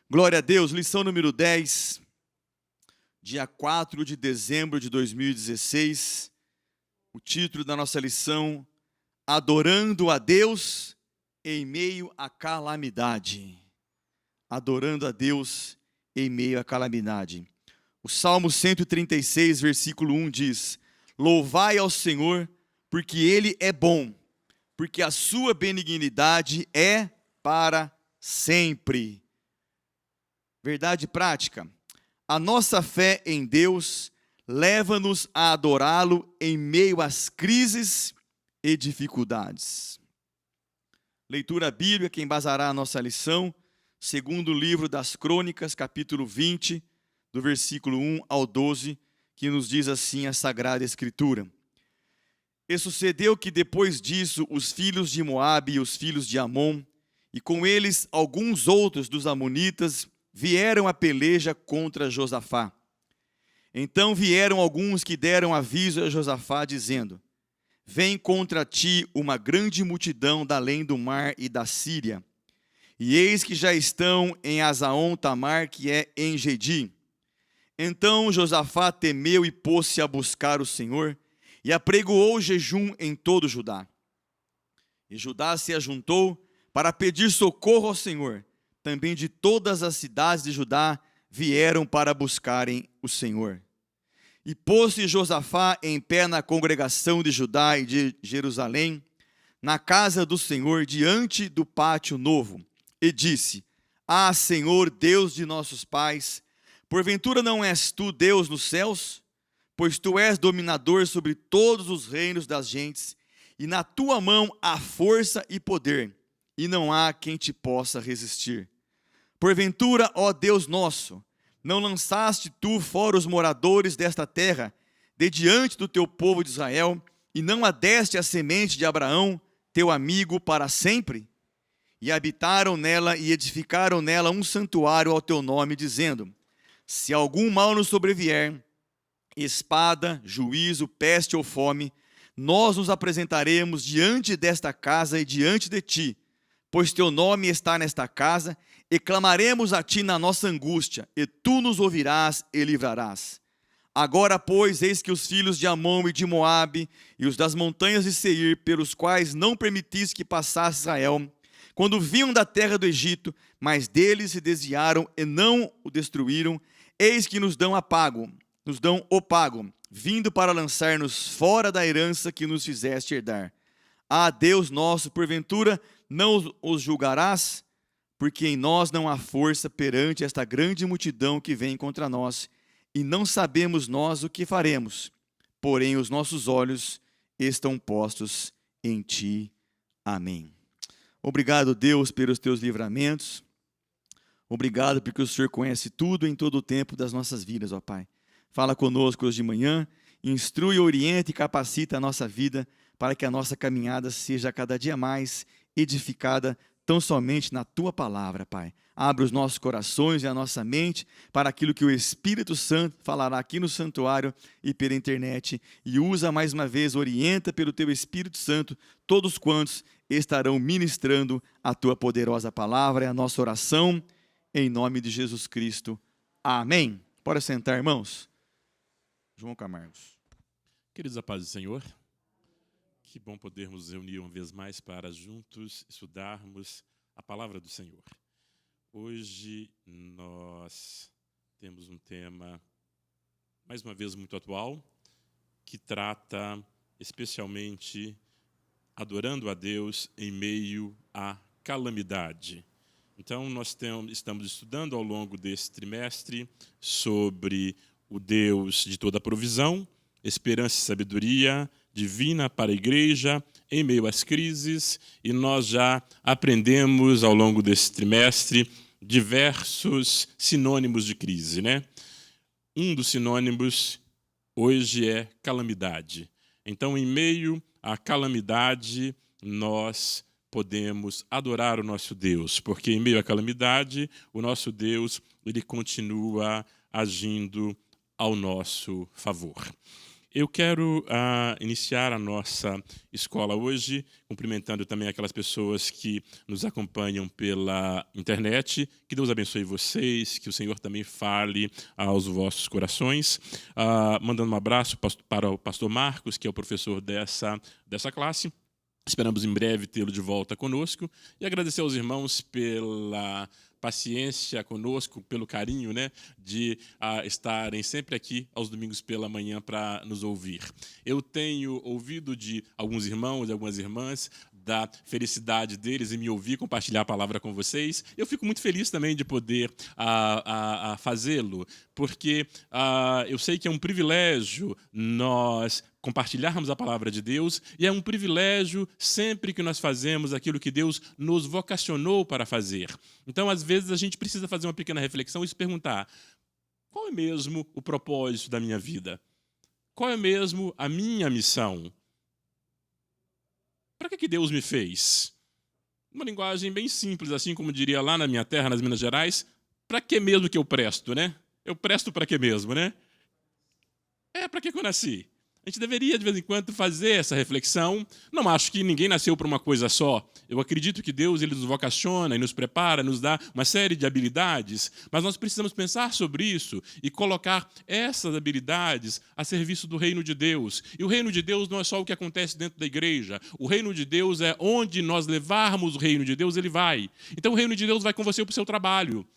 Glória a Deus, lição número 10, dia 4 de dezembro de 2016. O título da nossa lição: Adorando a Deus em meio à calamidade. Adorando a Deus em meio à calamidade. O Salmo 136, versículo 1 diz: Louvai ao Senhor, porque Ele é bom, porque a sua benignidade é para sempre. Verdade prática: a nossa fé em Deus leva-nos a adorá-lo em meio às crises e dificuldades. Leitura bíblica que embasará a nossa lição, segundo o livro das Crônicas, capítulo 20, do versículo 1 ao 12, que nos diz assim a Sagrada Escritura. E sucedeu que depois disso os filhos de Moabe e os filhos de Amon, e com eles alguns outros dos amonitas, vieram a peleja contra Josafá. Então vieram alguns que deram aviso a Josafá, dizendo: Vem contra ti uma grande multidão da além do mar e da Síria. E eis que já estão em Azaon-Tamar, que é em Gedi. Então Josafá temeu e pôs-se a buscar o Senhor, e apregoou jejum em todo Judá. E Judá se ajuntou para pedir socorro ao Senhor. Também de todas as cidades de Judá vieram para buscarem o Senhor. E pôs-se Josafá em pé na congregação de Judá e de Jerusalém, na casa do Senhor, diante do pátio novo, e disse: Ah, Senhor, Deus de nossos pais, porventura não és tu Deus nos céus? Pois tu és dominador sobre todos os reinos das gentes, e na tua mão há força e poder, e não há quem te possa resistir. Porventura, ó Deus nosso, não lançaste tu fora os moradores desta terra, de diante do teu povo de Israel, e não adeste a semente de Abraão, teu amigo, para sempre? E habitaram nela e edificaram nela um santuário ao teu nome, dizendo: Se algum mal nos sobrevier, espada, juízo, peste ou fome, nós nos apresentaremos diante desta casa e diante de ti, pois teu nome está nesta casa, e clamaremos a ti na nossa angústia, e tu nos ouvirás e livrarás. Agora, pois, eis que os filhos de Amon e de Moabe, e os das montanhas de Seir, pelos quais não permitiste que passasse Israel, quando vinham da terra do Egito, mas deles se desviaram e não o destruíram, eis que nos dão o pago, vindo para lançar-nos fora da herança que nos fizeste herdar. Ah, Deus nosso, porventura não os julgarás? Porque em nós não há força perante esta grande multidão que vem contra nós, e não sabemos nós o que faremos, porém os nossos olhos estão postos em ti. Amém. Obrigado, Deus, pelos teus livramentos. Obrigado porque o Senhor conhece tudo em todo o tempo das nossas vidas, ó Pai. Fala conosco hoje de manhã, instrui, orienta e capacita a nossa vida para que a nossa caminhada seja cada dia mais edificada tão somente na Tua palavra, Pai. Abre os nossos corações e a nossa mente para aquilo que o Espírito Santo falará aqui no santuário e pela internet. E usa mais uma vez, orienta pelo Teu Espírito Santo todos quantos estarão ministrando a Tua poderosa palavra. É a nossa oração em nome de Jesus Cristo. Amém. Bora sentar, irmãos. João Camargos. Queridos, a paz do Senhor, que bom podermos nos reunir uma vez mais para juntos estudarmos a palavra do Senhor. Hoje nós temos um tema, mais uma vez, muito atual, que trata especialmente adorando a Deus em meio à calamidade. Então, nós estamos estudando ao longo desse trimestre sobre o Deus de toda a provisão, esperança e sabedoria divina para a igreja em meio às crises, e nós já aprendemos ao longo desse trimestre diversos sinônimos de crise, né? Um dos sinônimos hoje é calamidade. Então, em meio à calamidade, nós podemos adorar o nosso Deus, porque em meio à calamidade, o nosso Deus, ele continua agindo ao nosso favor. Eu quero iniciar a nossa escola hoje, cumprimentando também aquelas pessoas que nos acompanham pela internet. Que Deus abençoe vocês, que o Senhor também fale aos vossos corações. Mandando um abraço para o pastor Marcos, que é o professor dessa classe. Esperamos em breve tê-lo de volta conosco. E agradecer aos irmãos pela paciência conosco, pelo carinho, né, de estarem sempre aqui aos domingos pela manhã para nos ouvir. Eu tenho ouvido de alguns irmãos e algumas irmãs da felicidade deles em me ouvir compartilhar a palavra com vocês. Eu fico muito feliz também de poder fazê-lo, porque eu sei que é um privilégio nós compartilharmos a palavra de Deus, e é um privilégio sempre que nós fazemos aquilo que Deus nos vocacionou para fazer. Então, às vezes, a gente precisa fazer uma pequena reflexão e se perguntar: qual é mesmo o propósito da minha vida? Qual é mesmo a minha missão? Para que Deus me fez? Uma linguagem bem simples, assim como diria lá na minha terra, nas Minas Gerais: para que mesmo que eu presto, né? Eu presto para que mesmo, né? Para que eu nasci? A gente deveria, de vez em quando, fazer essa reflexão. Não acho que ninguém nasceu para uma coisa só. Eu acredito que Deus ele nos vocaciona e nos prepara, nos dá uma série de habilidades, mas nós precisamos pensar sobre isso e colocar essas habilidades a serviço do reino de Deus. E o reino de Deus não é só o que acontece dentro da igreja. O reino de Deus é onde nós levarmos o reino de Deus, ele vai. Então o reino de Deus vai com você para o seu trabalho.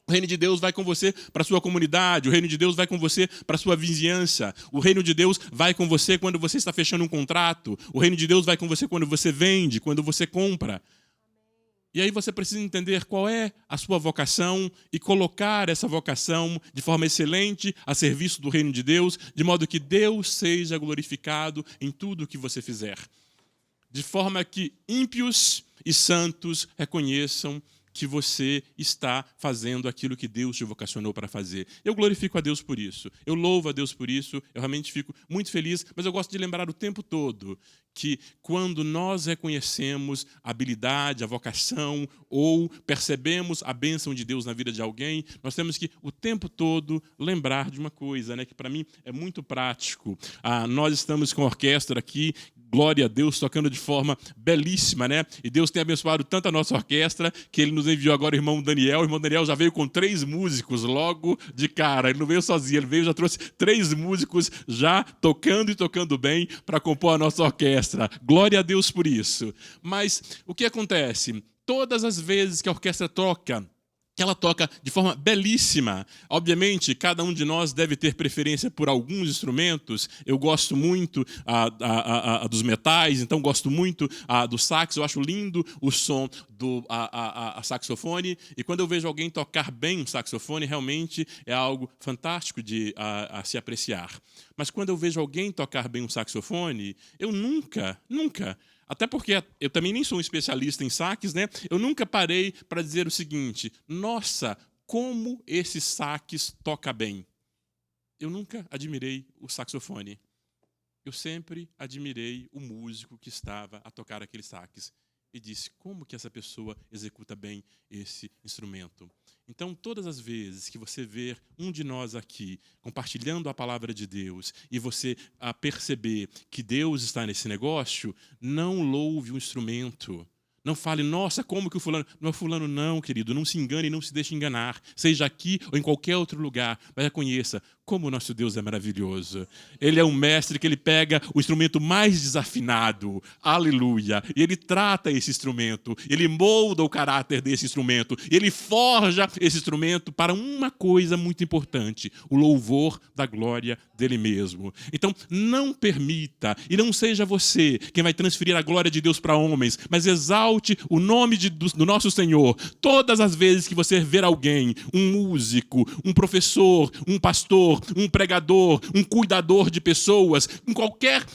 O reino de Deus vai com você para a sua comunidade, o reino de Deus vai com você para a sua vizinhança, o reino de Deus vai com você quando você está fechando um contrato, o reino de Deus vai com você quando você vende, quando você compra. E aí você precisa entender qual é a sua vocação e colocar essa vocação de forma excelente a serviço do reino de Deus, de modo que Deus seja glorificado em tudo o que você fizer. De forma que ímpios e santos reconheçam que você está fazendo aquilo que Deus te vocacionou para fazer. Eu glorifico a Deus por isso, eu louvo a Deus por isso, eu realmente fico muito feliz, mas eu gosto de lembrar o tempo todo que quando nós reconhecemos a habilidade, a vocação, ou percebemos a bênção de Deus na vida de alguém, nós temos que o tempo todo lembrar de uma coisa, né, que para mim é muito prático. Nós estamos com a orquestra aqui, glória a Deus, tocando de forma belíssima, né? E Deus tem abençoado tanto a nossa orquestra que ele nos enviou agora o irmão Daniel. O irmão Daniel já veio com 3 músicos logo de cara. Ele não veio sozinho, ele veio, já trouxe 3 músicos já tocando e tocando bem para compor a nossa orquestra. Glória a Deus por isso. Mas o que acontece? Todas as vezes que a orquestra toca, que ela toca de forma belíssima. Obviamente, cada um de nós deve ter preferência por alguns instrumentos. Eu gosto muito dos metais, então gosto muito do sax. Eu acho lindo o som do saxofone. E quando eu vejo alguém tocar bem um saxofone, realmente é algo fantástico de se apreciar. Mas quando eu vejo alguém tocar bem um saxofone, eu nunca... Até porque eu também nem sou um especialista em sax, né? Eu nunca parei para dizer o seguinte: nossa, como esse sax toca bem. Eu nunca admirei o saxofone. Eu sempre admirei o músico que estava a tocar aquele sax. E disse, como que essa pessoa executa bem esse instrumento? Então, todas as vezes que você ver um de nós aqui compartilhando a palavra de Deus e você perceber que Deus está nesse negócio, não louve o instrumento. Não fale, nossa, como que o fulano... Não é fulano não, querido, não se engane e não se deixe enganar. Seja aqui ou em qualquer outro lugar, mas reconheça como o nosso Deus é maravilhoso. Ele é um mestre que ele pega o instrumento mais desafinado, aleluia, e ele trata esse instrumento, ele molda o caráter desse instrumento, ele forja esse instrumento para uma coisa muito importante, o louvor da glória dele mesmo. Então, não permita, e não seja você quem vai transferir a glória de Deus para homens, mas exalte o nome do nosso Senhor. Todas as vezes que você ver alguém, um músico, um professor, um pastor, um pregador, um cuidador de pessoas, em qualquer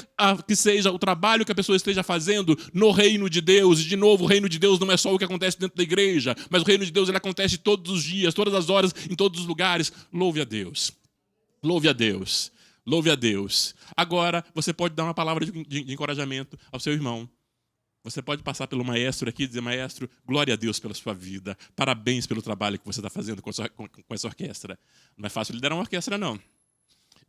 que seja o trabalho que a pessoa esteja fazendo no reino de Deus. E de novo, o reino de Deus não é só o que acontece dentro da igreja, mas o reino de Deus ele acontece todos os dias, todas as horas, em todos os lugares. Louve a Deus. Louve a Deus. Louve a Deus. Agora, você pode dar uma palavra de encorajamento ao seu irmão. Você pode passar pelo maestro aqui e dizer, maestro, glória a Deus pela sua vida. Parabéns pelo trabalho que você está fazendo com essa orquestra. Não é fácil liderar uma orquestra, não.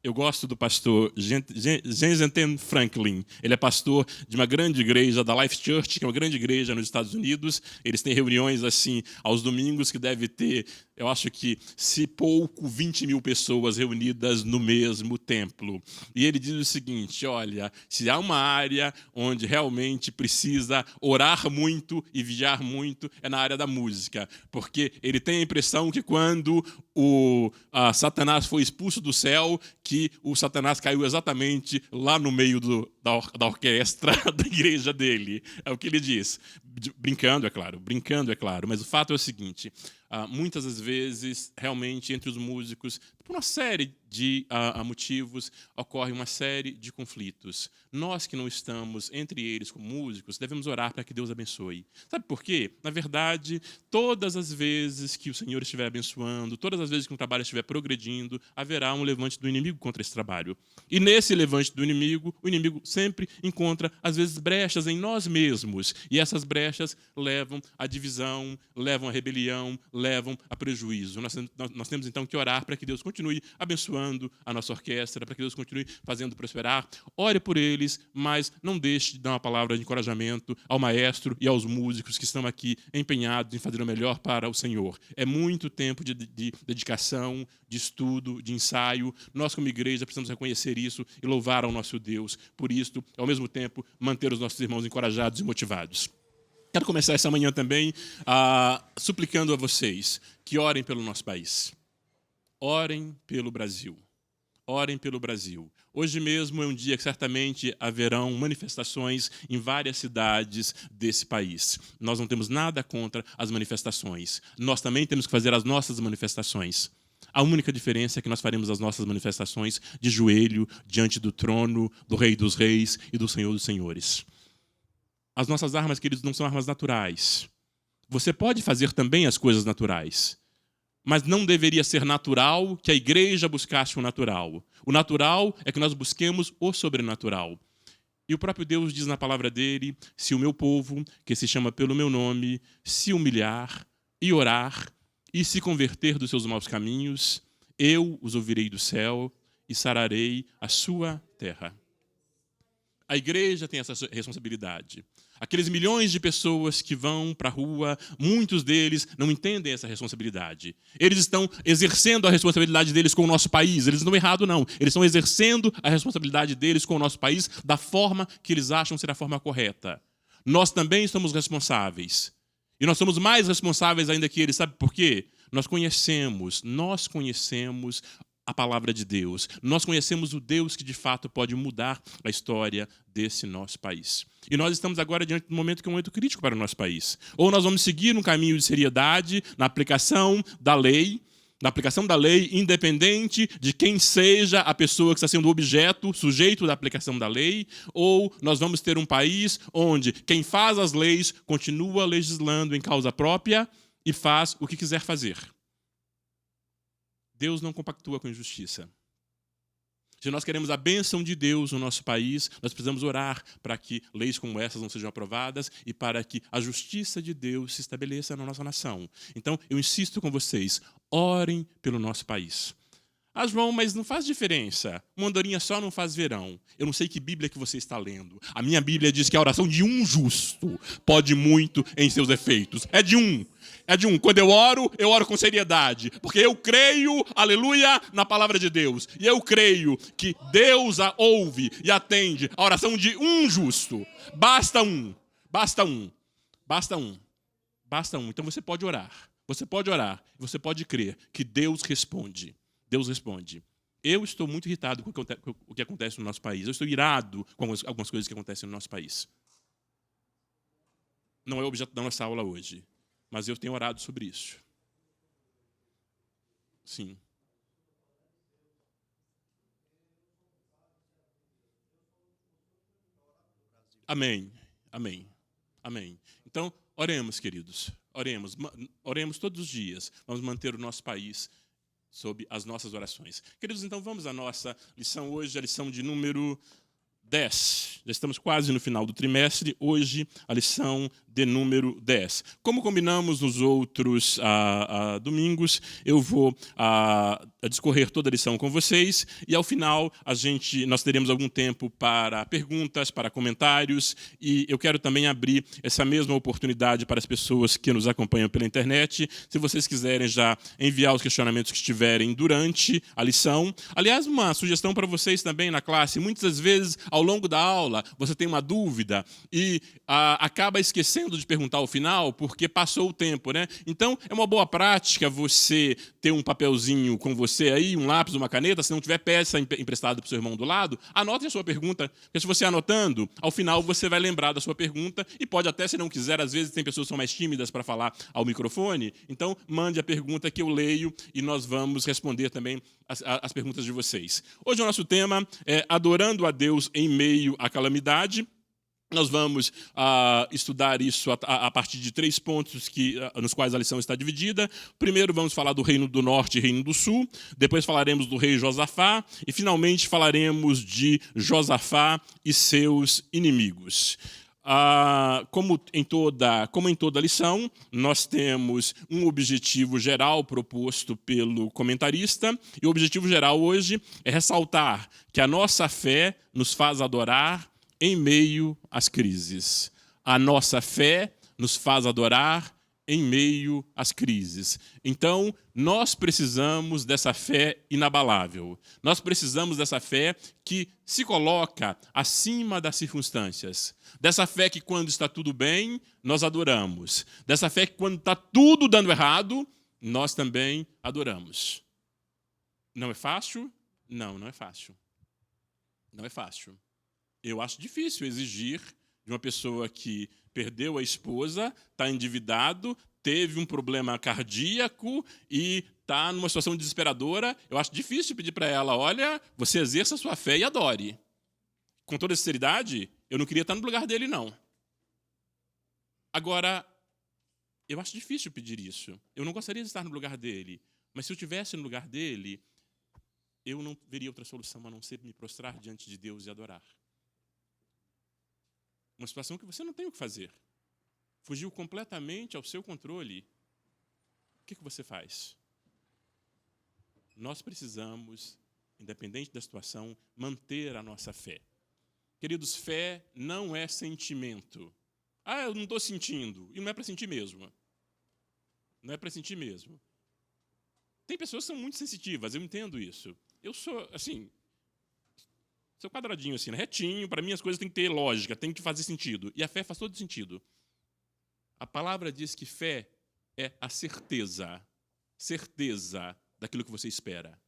Eu gosto do pastor Jensen Franklin. Ele é pastor de uma grande igreja, da Life Church, que é uma grande igreja nos Estados Unidos. Eles têm reuniões assim aos domingos que deve ter, eu acho que, se pouco, 20.000 pessoas reunidas no mesmo templo. E ele diz o seguinte: olha, se há uma área onde realmente precisa orar muito e vigiar muito, é na área da música. Porque ele tem a impressão que quando Satanás foi expulso do céu, que o Satanás caiu exatamente lá no meio da orquestra da igreja dele. É o que ele diz. Brincando, é claro. Mas o fato é o seguinte: muitas das vezes, realmente, entre os músicos, por uma série de motivos, ocorre uma série de conflitos. Nós que não estamos entre eles como músicos, devemos orar para que Deus abençoe. Sabe por quê? Na verdade, todas as vezes que o Senhor estiver abençoando, todas as vezes que um trabalho estiver progredindo, haverá um levante do inimigo contra esse trabalho. E nesse levante do inimigo, o inimigo sempre encontra, às vezes, brechas em nós mesmos. E essas brechas levam à divisão, levam à rebelião, levam a prejuízo. Nós temos, então, que orar para que Deus continue abençoando a nossa orquestra, para que Deus continue fazendo prosperar. Ore por eles, mas não deixe de dar uma palavra de encorajamento ao maestro e aos músicos que estão aqui empenhados em fazer o melhor para o Senhor. É muito tempo de dedicação, de estudo, de ensaio. Nós, como igreja, precisamos reconhecer isso e louvar ao nosso Deus por isto, ao mesmo tempo, manter os nossos irmãos encorajados e motivados. Quero começar essa manhã também suplicando a vocês que orem pelo nosso país. Orem pelo Brasil. Orem pelo Brasil. Hoje mesmo é um dia que certamente haverão manifestações em várias cidades desse país. Nós não temos nada contra as manifestações. Nós também temos que fazer as nossas manifestações. A única diferença é que nós faremos as nossas manifestações de joelho, diante do trono, do Rei dos Reis e do Senhor dos Senhores. As nossas armas, queridos, não são armas naturais. Você pode fazer também as coisas naturais, mas não deveria ser natural que a igreja buscasse o natural. O natural é que nós busquemos o sobrenatural. E o próprio Deus diz na palavra dele: se o meu povo, que se chama pelo meu nome, se humilhar e orar e se converter dos seus maus caminhos, eu os ouvirei do céu e sararei a sua terra. A igreja tem essa responsabilidade. Aqueles milhões de pessoas que vão para a rua, muitos deles não entendem essa responsabilidade. Eles estão exercendo a responsabilidade deles com o nosso país. Eles não estão errados, não. Eles estão exercendo a responsabilidade deles com o nosso país da forma que eles acham ser a forma correta. Nós também somos responsáveis. E nós somos mais responsáveis ainda que eles. Sabe por quê? Nós conhecemos a palavra de Deus. Nós conhecemos o Deus que, de fato, pode mudar a história desse nosso país. E nós estamos agora diante de um momento que é um momento crítico para o nosso país. Ou nós vamos seguir um caminho de seriedade na aplicação da lei, independente de quem seja a pessoa que está sendo objeto, sujeito da aplicação da lei, ou nós vamos ter um país onde quem faz as leis continua legislando em causa própria e faz o que quiser fazer. Deus não compactua com injustiça. Se nós queremos a bênção de Deus no nosso país, nós precisamos orar para que leis como essas não sejam aprovadas e para que a justiça de Deus se estabeleça na nossa nação. Então, eu insisto com vocês, orem pelo nosso país. João, mas não faz diferença. Uma andorinha só não faz verão. Eu não sei que Bíblia que você está lendo. A minha Bíblia diz que a oração de um justo pode muito em seus efeitos. É de um. Quando eu oro com seriedade. Porque eu creio, aleluia, na palavra de Deus. E eu creio que Deus ouve e atende a oração de um justo. Basta um. Então você pode orar. Você pode crer que Deus responde. Eu estou muito irritado com o que acontece no nosso país. Eu estou irado com algumas coisas que acontecem no nosso país. Não é o objeto da nossa aula hoje, mas eu tenho orado sobre isso. Sim. Amém. Então, oremos, queridos. Oremos todos os dias. Vamos manter o nosso país sob as nossas orações. Queridos, então vamos à nossa lição hoje, a lição de número 10. Já estamos quase no final do trimestre. Hoje, a lição de número 10. Como combinamos nos outros domingos, eu vou discorrer toda a lição com vocês e, ao final, nós teremos algum tempo para perguntas, para comentários, e eu quero também abrir essa mesma oportunidade para as pessoas que nos acompanham pela internet. Se vocês quiserem já enviar os questionamentos que estiverem durante a lição. Aliás, uma sugestão para vocês também na classe. Muitas vezes, ao longo da aula, você tem uma dúvida e acaba esquecendo de perguntar ao final porque passou o tempo, né? Então, é uma boa prática você ter um papelzinho com você aí, um lápis, uma caneta. Se não tiver, peça emprestada para o seu irmão do lado. Anote a sua pergunta, porque se você anotando, ao final você vai lembrar da sua pergunta e pode até, se não quiser, às vezes tem pessoas que são mais tímidas para falar ao microfone, então mande a pergunta que eu leio e nós vamos responder também as perguntas de vocês. Hoje o nosso tema é adorando a Deus em meio à calamidade. Nós vamos estudar isso a partir de 3 pontos nos quais a lição está dividida. Primeiro vamos falar do Reino do Norte e Reino do Sul. Depois falaremos do rei Josafá. E finalmente falaremos de Josafá e seus inimigos. Como em toda lição, nós temos um objetivo geral proposto pelo comentarista. E o objetivo geral hoje é ressaltar que a nossa fé nos faz adorar em meio às crises. A nossa fé nos faz adorar em meio às crises. Então, nós precisamos dessa fé inabalável. Nós precisamos dessa fé que se coloca acima das circunstâncias. Dessa fé que, quando está tudo bem, nós adoramos. Dessa fé que, quando está tudo dando errado, nós também adoramos. Não é fácil? Não, não é fácil. Não é fácil. Eu acho difícil exigir de uma pessoa que perdeu a esposa, está endividado, teve um problema cardíaco e está numa situação desesperadora. Eu acho difícil pedir para ela, olha, você exerça a sua fé e adore. Com toda sinceridade, eu não queria estar no lugar dele, não. Agora, eu acho difícil pedir isso. Eu não gostaria de estar no lugar dele. Mas se eu estivesse no lugar dele, eu não veria outra solução a não ser me prostrar diante de Deus e adorar. Uma situação que você não tem o que fazer. Fugiu completamente ao seu controle. O que você faz? Nós precisamos, independente da situação, manter a nossa fé. Queridos, fé não é sentimento. Eu não estou sentindo. E não é para sentir mesmo. Não é para sentir mesmo. Tem pessoas que são muito sensitivas, eu entendo isso. Eu sou, assim, sou quadradinho, assim, retinho. Para mim, as coisas têm que ter lógica, têm que fazer sentido. E a fé faz todo sentido. A palavra diz que fé é a certeza daquilo que você espera.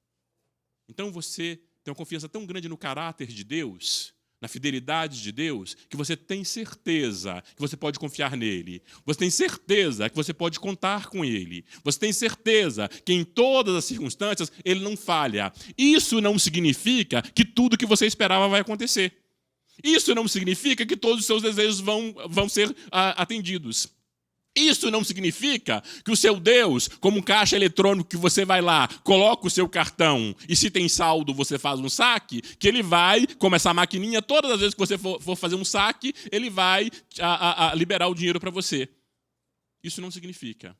Então, você tem uma confiança tão grande no caráter de Deus, na fidelidade de Deus, que você tem certeza que você pode confiar nele. Você tem certeza que você pode contar com ele. Você tem certeza que em todas as circunstâncias ele não falha. Isso não significa que tudo que você esperava vai acontecer. Isso não significa que todos os seus desejos vão ser atendidos. Isso não significa que o seu Deus, como um caixa eletrônico que você vai lá, coloca o seu cartão e se tem saldo você faz um saque, que ele vai, como essa maquininha, todas as vezes que você for fazer um saque, ele vai liberar o dinheiro para você. Isso não significa.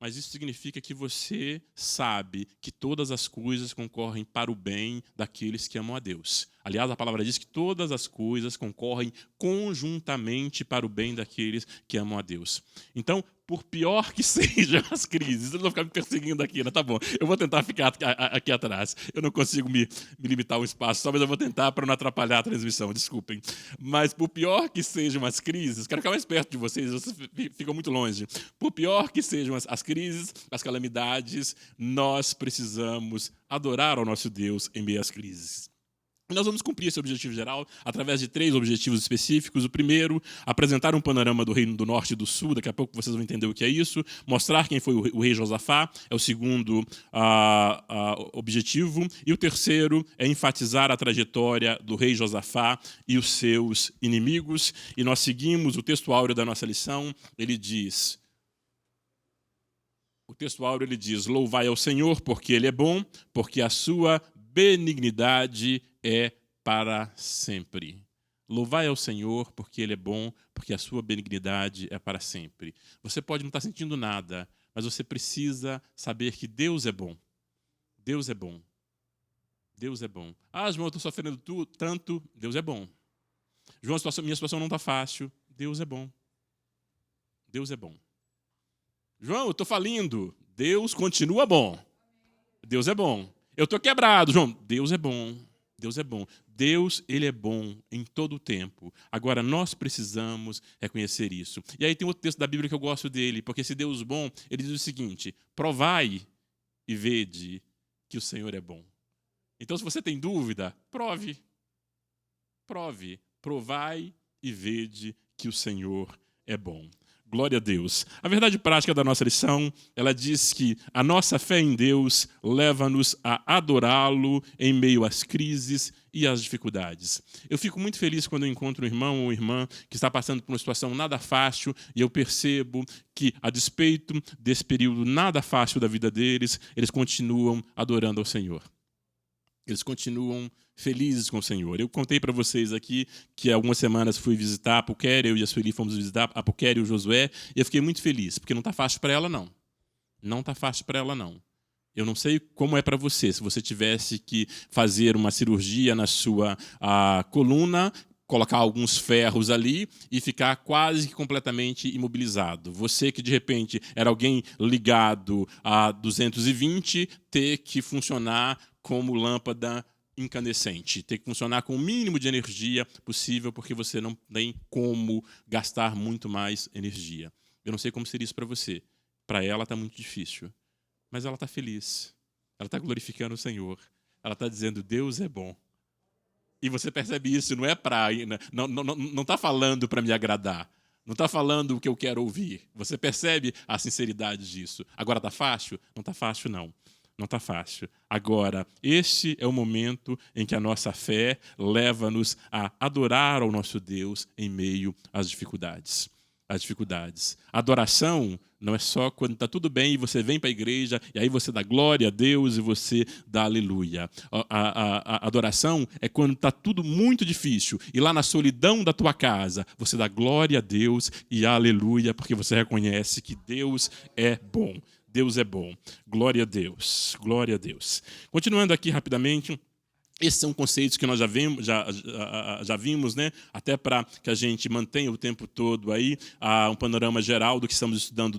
Mas isso significa que você sabe que todas as coisas concorrem para o bem daqueles que amam a Deus. Aliás, a palavra diz que todas as coisas concorrem conjuntamente para o bem daqueles que amam a Deus. Então, por pior que sejam as crises, eu não vou ficar me perseguindo aqui, né? Tá bom, eu vou tentar ficar aqui atrás. Eu não consigo me limitar a um espaço, só, mas eu vou tentar para não atrapalhar a transmissão, desculpem. Mas por pior que sejam as crises, quero ficar mais perto de vocês ficam muito longe. Por pior que sejam as crises, as calamidades, nós precisamos adorar ao nosso Deus em meio às crises. Nós vamos cumprir esse objetivo geral através de 3 objetivos específicos. O primeiro, apresentar um panorama do Reino do Norte e do Sul. Daqui a pouco vocês vão entender o que é isso. Mostrar quem foi o rei Josafá. É o segundo objetivo. E o terceiro é enfatizar a trajetória do rei Josafá e os seus inimigos. E nós seguimos o texto áureo da nossa lição. Ele diz... O texto áureo ele diz: louvai ao Senhor, porque Ele é bom, porque a sua benignidade é para sempre. Louvai ao Senhor, porque Ele é bom, porque a sua benignidade é para sempre. Você pode não estar sentindo nada, mas você precisa saber que Deus é bom. Deus é bom. Deus é bom. Ah, João, eu estou sofrendo tanto. Deus é bom. João, minha situação não está fácil. Deus é bom. Deus é bom. João, eu estou falindo. Deus continua bom. Deus é bom. Eu estou quebrado, João. Deus é bom. Deus é bom. Deus, Ele é bom em todo o tempo. Agora, nós precisamos reconhecer isso. E aí tem outro texto da Bíblia que eu gosto dele, porque esse Deus bom, ele diz o seguinte: provai e vede que o Senhor é bom. Então, se você tem dúvida, prove. Prove. Provai e vede que o Senhor é bom. Glória a Deus. A verdade prática da nossa lição, ela diz que a nossa fé em Deus leva-nos a adorá-lo em meio às crises e às dificuldades. Eu fico muito feliz quando eu encontro um irmão ou irmã que está passando por uma situação nada fácil e eu percebo que, a despeito desse período nada fácil da vida deles, eles continuam adorando ao Senhor. Eles continuam felizes com o Senhor. Eu contei para vocês aqui que há algumas semanas fui visitar a Apuquera, eu e a Sueli fomos visitar a Apuquera e o Josué, e eu fiquei muito feliz, porque não está fácil para ela, não. Não está fácil para ela, não. Eu não sei como é para você, se você tivesse que fazer uma cirurgia na sua coluna, colocar alguns ferros ali e ficar quase que completamente imobilizado. Você que, de repente, era alguém ligado a 220, ter que funcionar como lâmpada incandescente, ter que funcionar com o mínimo de energia possível, porque você não tem como gastar muito mais energia. Eu não sei como seria isso para você. Para ela está muito difícil, mas ela está feliz. Ela está glorificando o Senhor. Ela está dizendo: Deus é bom. E você percebe isso, não é para, não está falando para me agradar. Não está falando o que eu quero ouvir. Você percebe a sinceridade disso. Agora está fácil? Não está fácil, não. Não está fácil. Agora, este é o momento em que a nossa fé leva-nos a adorar ao nosso Deus em meio às dificuldades. As dificuldades. A adoração não é só quando está tudo bem e você vem para a igreja e aí você dá glória a Deus e você dá aleluia. A adoração é quando está tudo muito difícil e lá na solidão da tua casa você dá glória a Deus e aleluia, porque você reconhece que Deus é bom. Deus é bom. Glória a Deus. Glória a Deus. Continuando aqui rapidamente. Esses são conceitos que nós já vimos, né? Até para que a gente mantenha o tempo todo aí um panorama geral do que estamos estudando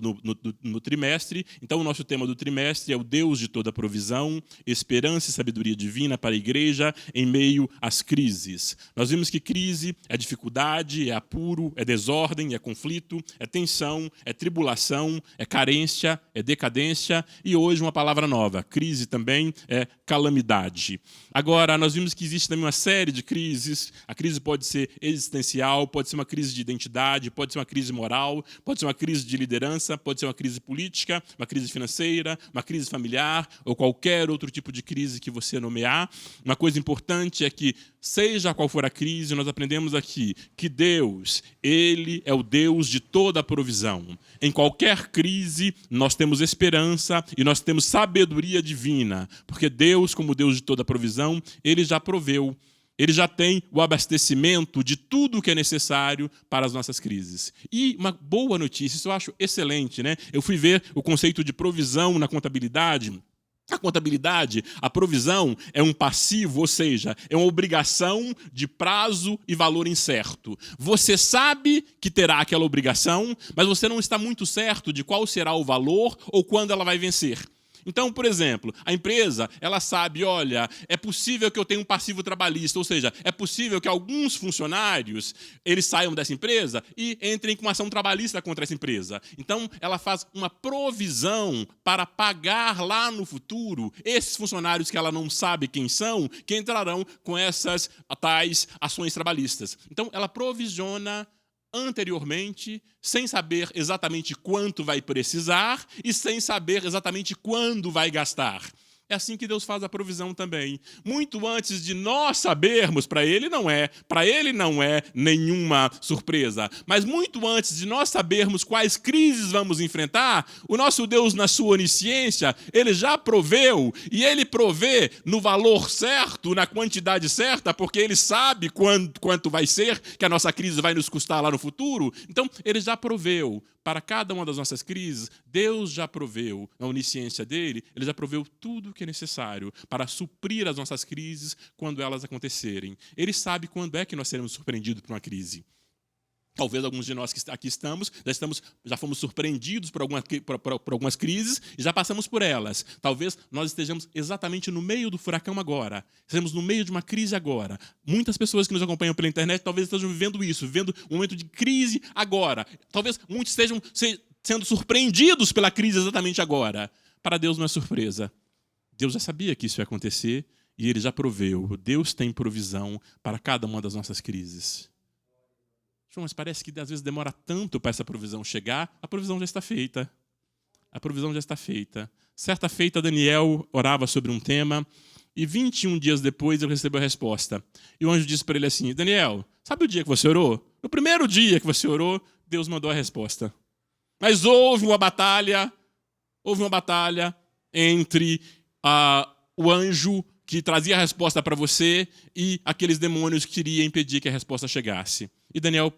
no trimestre. Então, o nosso tema do trimestre é o Deus de toda provisão, esperança e sabedoria divina para a igreja em meio às crises. Nós vimos que crise é dificuldade, é apuro, é desordem, é conflito, é tensão, é tribulação, é carência, é decadência e hoje uma palavra nova, crise também é calamidade. Agora, nós vimos que existe também uma série de crises. A crise pode ser existencial, pode ser uma crise de identidade, pode ser uma crise moral, pode ser uma crise de liderança, pode ser uma crise política, uma crise financeira, uma crise familiar ou qualquer outro tipo de crise que você nomear. Uma coisa importante é que, seja qual for a crise, nós aprendemos aqui que Deus, Ele é o Deus de toda a provisão. Em qualquer crise, nós temos esperança e nós temos sabedoria divina, porque Deus, como Deus de toda a provisão, Ele já proveu, Ele já tem o abastecimento de tudo o que é necessário para as nossas crises. E uma boa notícia, isso eu acho excelente, né? Eu fui ver o conceito de provisão na contabilidade. A contabilidade, a provisão é um passivo, ou seja, é uma obrigação de prazo e valor incerto. Você sabe que terá aquela obrigação, mas você não está muito certo de qual será o valor ou quando ela vai vencer. Então, por exemplo, a empresa, ela sabe, olha, é possível que eu tenha um passivo trabalhista, ou seja, é possível que alguns funcionários, eles saiam dessa empresa e entrem com uma ação trabalhista contra essa empresa. Então, ela faz uma provisão para pagar lá no futuro esses funcionários que ela não sabe quem são, que entrarão com essas tais ações trabalhistas. Então, ela provisiona anteriormente, sem saber exatamente quanto vai precisar e sem saber exatamente quando vai gastar. É assim que Deus faz a provisão também. Muito antes de nós sabermos, para Ele não é nenhuma surpresa, mas muito antes de nós sabermos quais crises vamos enfrentar, o nosso Deus, na sua onisciência, Ele já proveu, e Ele provê no valor certo, na quantidade certa, porque Ele sabe quanto vai ser, que a nossa crise vai nos custar lá no futuro. Então, Ele já proveu para cada uma das nossas crises. Deus já proveu, na onisciência dele, Ele já proveu tudo o que é necessário para suprir as nossas crises quando elas acontecerem. Ele sabe quando é que nós seremos surpreendidos por uma crise. Talvez alguns de nós que aqui estamos, já fomos surpreendidos por algumas crises e já passamos por elas. Talvez nós estejamos exatamente no meio do furacão agora. Estamos no meio de uma crise agora. Muitas pessoas que nos acompanham pela internet talvez estejam vivendo isso, vivendo um momento de crise agora. Talvez muitos estejam sendo surpreendidos pela crise exatamente agora. Para Deus não é surpresa. Deus já sabia que isso ia acontecer e Ele já proveu. Deus tem provisão para cada uma das nossas crises. João, mas parece que às vezes demora tanto para essa provisão chegar. A provisão já está feita. A provisão já está feita. Certa feita, Daniel orava sobre um tema e 21 dias depois ele recebeu a resposta. E o anjo disse para ele assim: Daniel, sabe o dia que você orou? No primeiro dia que você orou, Deus mandou a resposta. Mas houve uma batalha entre o anjo que trazia a resposta para você e aqueles demônios que queriam impedir que a resposta chegasse. E Daniel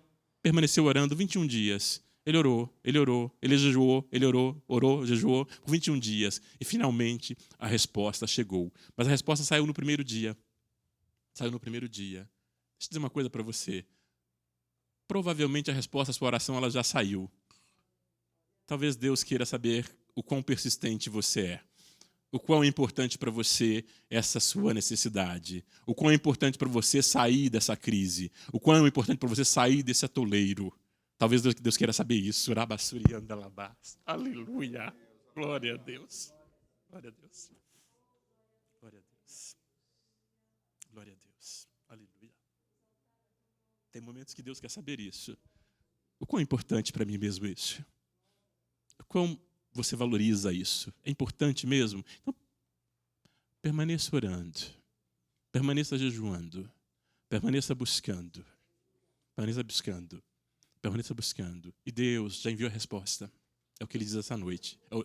permaneceu orando 21 dias. Ele orou, ele jejuou, ele orou, jejuou por 21 dias. E finalmente a resposta chegou. Mas a resposta saiu no primeiro dia. Deixa eu dizer uma coisa para você. Provavelmente a resposta à sua oração ela já saiu. Talvez Deus queira saber o quão persistente você é. O quão é importante para você essa sua necessidade. O quão é importante para você sair dessa crise. O quão é importante para você sair desse atoleiro. Talvez Deus queira saber isso. Aleluia. Glória a Deus. Glória a Deus. Glória a Deus. Glória a Deus. Aleluia. Tem momentos que Deus quer saber isso. O quão é importante para mim mesmo isso. O quão você valoriza isso. É importante mesmo? Então, permaneça orando. Permaneça jejuando. Permaneça buscando. Permaneça buscando. E Deus já enviou a resposta. É o que Ele diz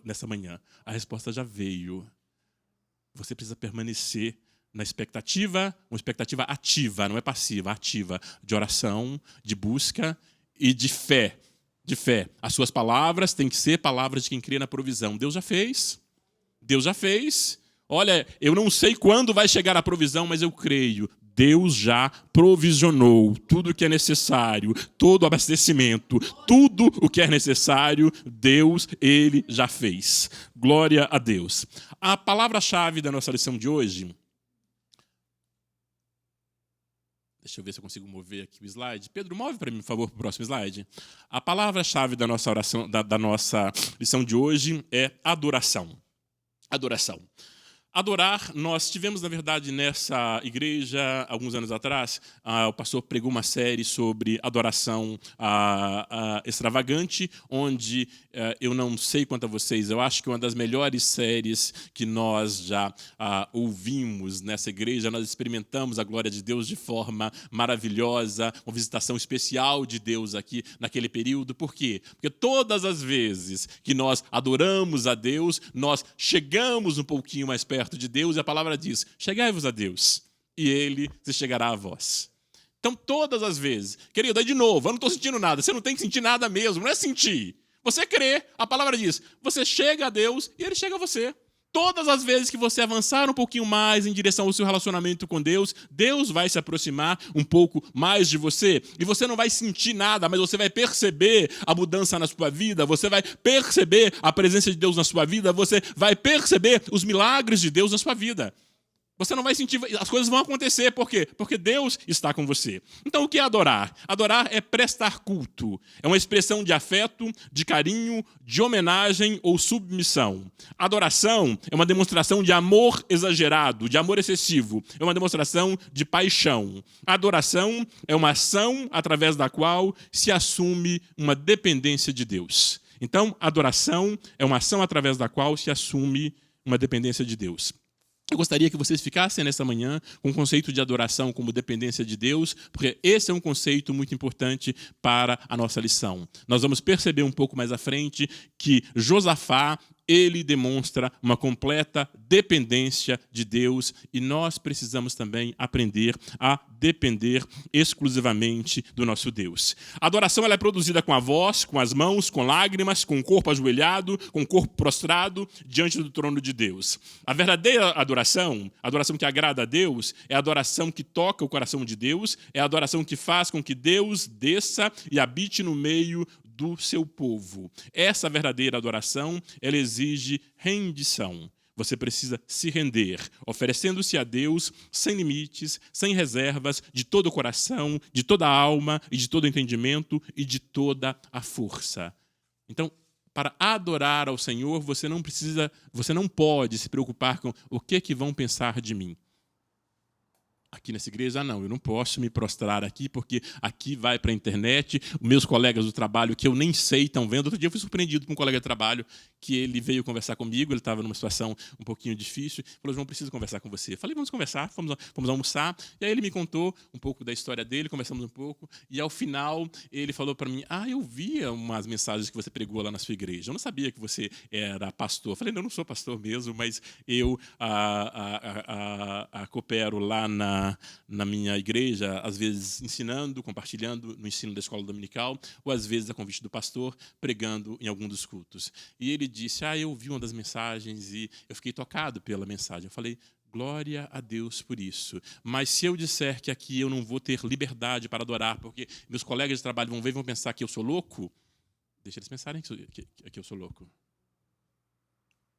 nessa manhã. A resposta já veio. Você precisa permanecer na expectativa, uma expectativa ativa, não é passiva, ativa, de oração, de busca e de fé. As suas palavras têm que ser palavras de quem crê na provisão. Deus já fez. Olha, eu não sei quando vai chegar a provisão, mas eu creio. Deus já provisionou tudo o que é necessário, todo o abastecimento, tudo o que é necessário, Deus, Ele já fez. Glória a Deus. A palavra-chave da nossa lição de hoje... Deixa eu ver se eu consigo mover aqui o slide. Pedro, move para mim, por favor, para o próximo slide. A palavra-chave da nossa oração, da nossa lição de hoje é adoração. Adorar, nós tivemos, na verdade, nessa igreja, alguns anos atrás, o pastor pregou uma série sobre adoração extravagante, onde eu não sei quanto a vocês, eu acho que uma das melhores séries que nós já ouvimos nessa igreja, nós experimentamos a glória de Deus de forma maravilhosa, uma visitação especial de Deus aqui naquele período. Por quê? Porque todas as vezes que nós adoramos a Deus, nós chegamos um pouquinho mais perto de Deus, e a palavra diz: chegai-vos a Deus, e Ele se chegará a vós. Então, todas as vezes, querido, aí de novo, eu não estou sentindo nada, você não tem que sentir nada mesmo, não é sentir. Você crê, a palavra diz, você chega a Deus e Ele chega a você. Todas as vezes que você avançar um pouquinho mais em direção ao seu relacionamento com Deus, Deus vai se aproximar um pouco mais de você. E você não vai sentir nada, mas você vai perceber a mudança na sua vida, você vai perceber a presença de Deus na sua vida, você vai perceber os milagres de Deus na sua vida. Você não vai sentir, as coisas vão acontecer. Por quê? Porque Deus está com você. Então, o que é adorar? Adorar é prestar culto. É uma expressão de afeto, de carinho, de homenagem ou submissão. Adoração é uma demonstração de amor exagerado, de amor excessivo. É uma demonstração de paixão. Adoração é uma ação através da qual se assume uma dependência de Deus. Então, adoração é uma ação através da qual se assume uma dependência de Deus. Eu gostaria que vocês ficassem nessa manhã com o conceito de adoração como dependência de Deus, porque esse é um conceito muito importante para a nossa lição. Nós vamos perceber um pouco mais à frente que Josafá, ele demonstra uma completa dependência de Deus e nós precisamos também aprender a depender exclusivamente do nosso Deus. A adoração ela é produzida com a voz, com as mãos, com lágrimas, com o corpo ajoelhado, com o corpo prostrado diante do trono de Deus. A verdadeira adoração, a adoração que agrada a Deus, é a adoração que toca o coração de Deus, é a adoração que faz com que Deus desça e habite no meio do seu povo. Essa verdadeira adoração, ela exige rendição. Você precisa se render, oferecendo-se a Deus sem limites, sem reservas, de todo o coração, de toda a alma e de todo o entendimento e de toda a força. Então, para adorar ao Senhor, você não pode se preocupar com o que vão pensar de mim. Aqui nessa igreja, não, eu não posso me prostrar aqui, porque aqui vai para a internet, os meus colegas do trabalho, que eu nem sei, estão vendo. Outro dia eu fui surpreendido por um colega de trabalho, que ele veio conversar comigo, ele estava numa situação um pouquinho difícil, falou, João, preciso conversar com você. Eu falei, vamos conversar, fomos almoçar, e aí ele me contou um pouco da história dele, conversamos um pouco, e ao final ele falou para mim, eu via umas mensagens que você pregou lá na sua igreja, eu não sabia que você era pastor. Eu falei, não, eu não sou pastor mesmo, mas eu coopero lá na minha igreja, às vezes ensinando, compartilhando no ensino da escola dominical, ou às vezes a convite do pastor, pregando em algum dos cultos. E ele disse, eu vi uma das mensagens e eu fiquei tocado pela mensagem. Eu falei, glória a Deus por isso. Mas se eu disser que aqui eu não vou ter liberdade para adorar, porque meus colegas de trabalho vão ver e vão pensar que eu sou louco, deixa eles pensarem que eu sou louco.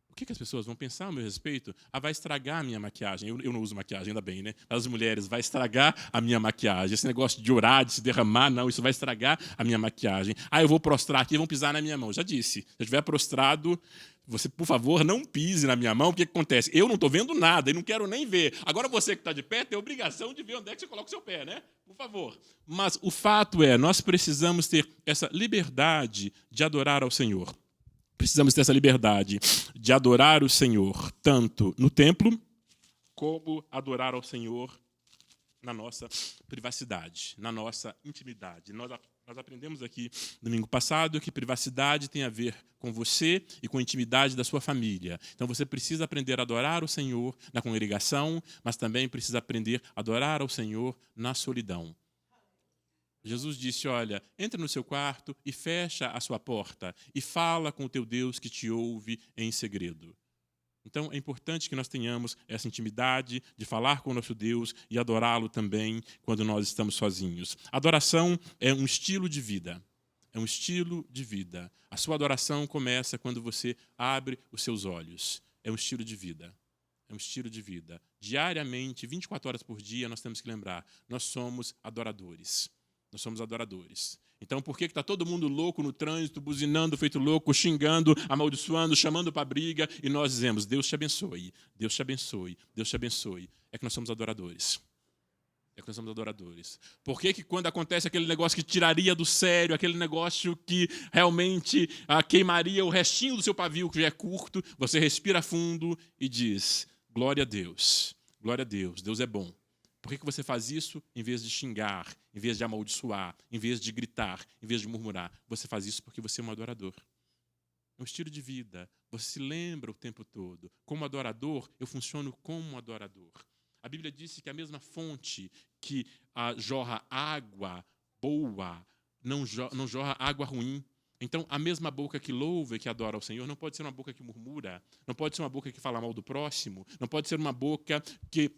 O que as pessoas vão pensar a meu respeito? Vai estragar a minha maquiagem. Eu não uso maquiagem, ainda bem, né? As mulheres, vai estragar a minha maquiagem. Esse negócio de orar, de se derramar, não, isso vai estragar a minha maquiagem. Eu vou prostrar aqui e vão pisar na minha mão. Já disse, se eu estiver prostrado, você, por favor, não pise na minha mão. O que acontece? Eu não estou vendo nada e não quero nem ver. Agora você que está de pé tem a obrigação de ver onde é que você coloca o seu pé, né? Por favor. Mas o fato é, nós precisamos ter essa liberdade de adorar ao Senhor. Precisamos ter essa liberdade de adorar o Senhor, tanto no templo, como adorar ao Senhor na nossa privacidade, na nossa intimidade. Nós aprendemos aqui domingo passado que privacidade tem a ver com você e com a intimidade da sua família. Então você precisa aprender a adorar o Senhor na congregação, mas também precisa aprender a adorar ao Senhor na solidão. Jesus disse, olha, entra no seu quarto e fecha a sua porta e fala com o teu Deus que te ouve em segredo. Então, é importante que nós tenhamos essa intimidade de falar com o nosso Deus e adorá-lo também quando nós estamos sozinhos. Adoração é um estilo de vida. É um estilo de vida. A sua adoração começa quando você abre os seus olhos. É um estilo de vida. É um estilo de vida. Diariamente, 24 horas por dia, nós temos que lembrar, nós somos adoradores. Nós somos adoradores. Então, por que está todo mundo louco no trânsito, buzinando, feito louco, xingando, amaldiçoando, chamando para briga, e nós dizemos, Deus te abençoe, Deus te abençoe, Deus te abençoe? É que nós somos adoradores. É que nós somos adoradores. Por que quando acontece aquele negócio que tiraria do sério, aquele negócio que realmente queimaria o restinho do seu pavio, que já é curto, você respira fundo e diz, glória a Deus, Deus é bom. Por que você faz isso em vez de xingar, em vez de amaldiçoar, em vez de gritar, em vez de murmurar? Você faz isso porque você é um adorador. É um estilo de vida. Você se lembra o tempo todo. Como adorador, eu funciono como um adorador. A Bíblia disse que a mesma fonte que jorra água boa, não jorra água ruim. Então, a mesma boca que louva e que adora ao Senhor não pode ser uma boca que murmura, não pode ser uma boca que fala mal do próximo, não pode ser uma boca que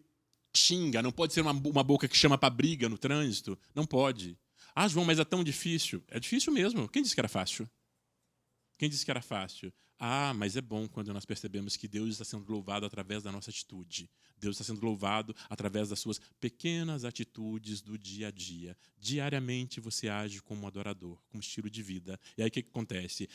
xinga, não pode ser uma boca que chama para briga no trânsito. Não pode. João, mas é tão difícil. É difícil mesmo. Quem disse que era fácil? Quem disse que era fácil? Mas é bom quando nós percebemos que Deus está sendo louvado através da nossa atitude. Deus está sendo louvado através das suas pequenas atitudes do dia a dia. Diariamente você age como um adorador, como estilo de vida. E aí o que acontece?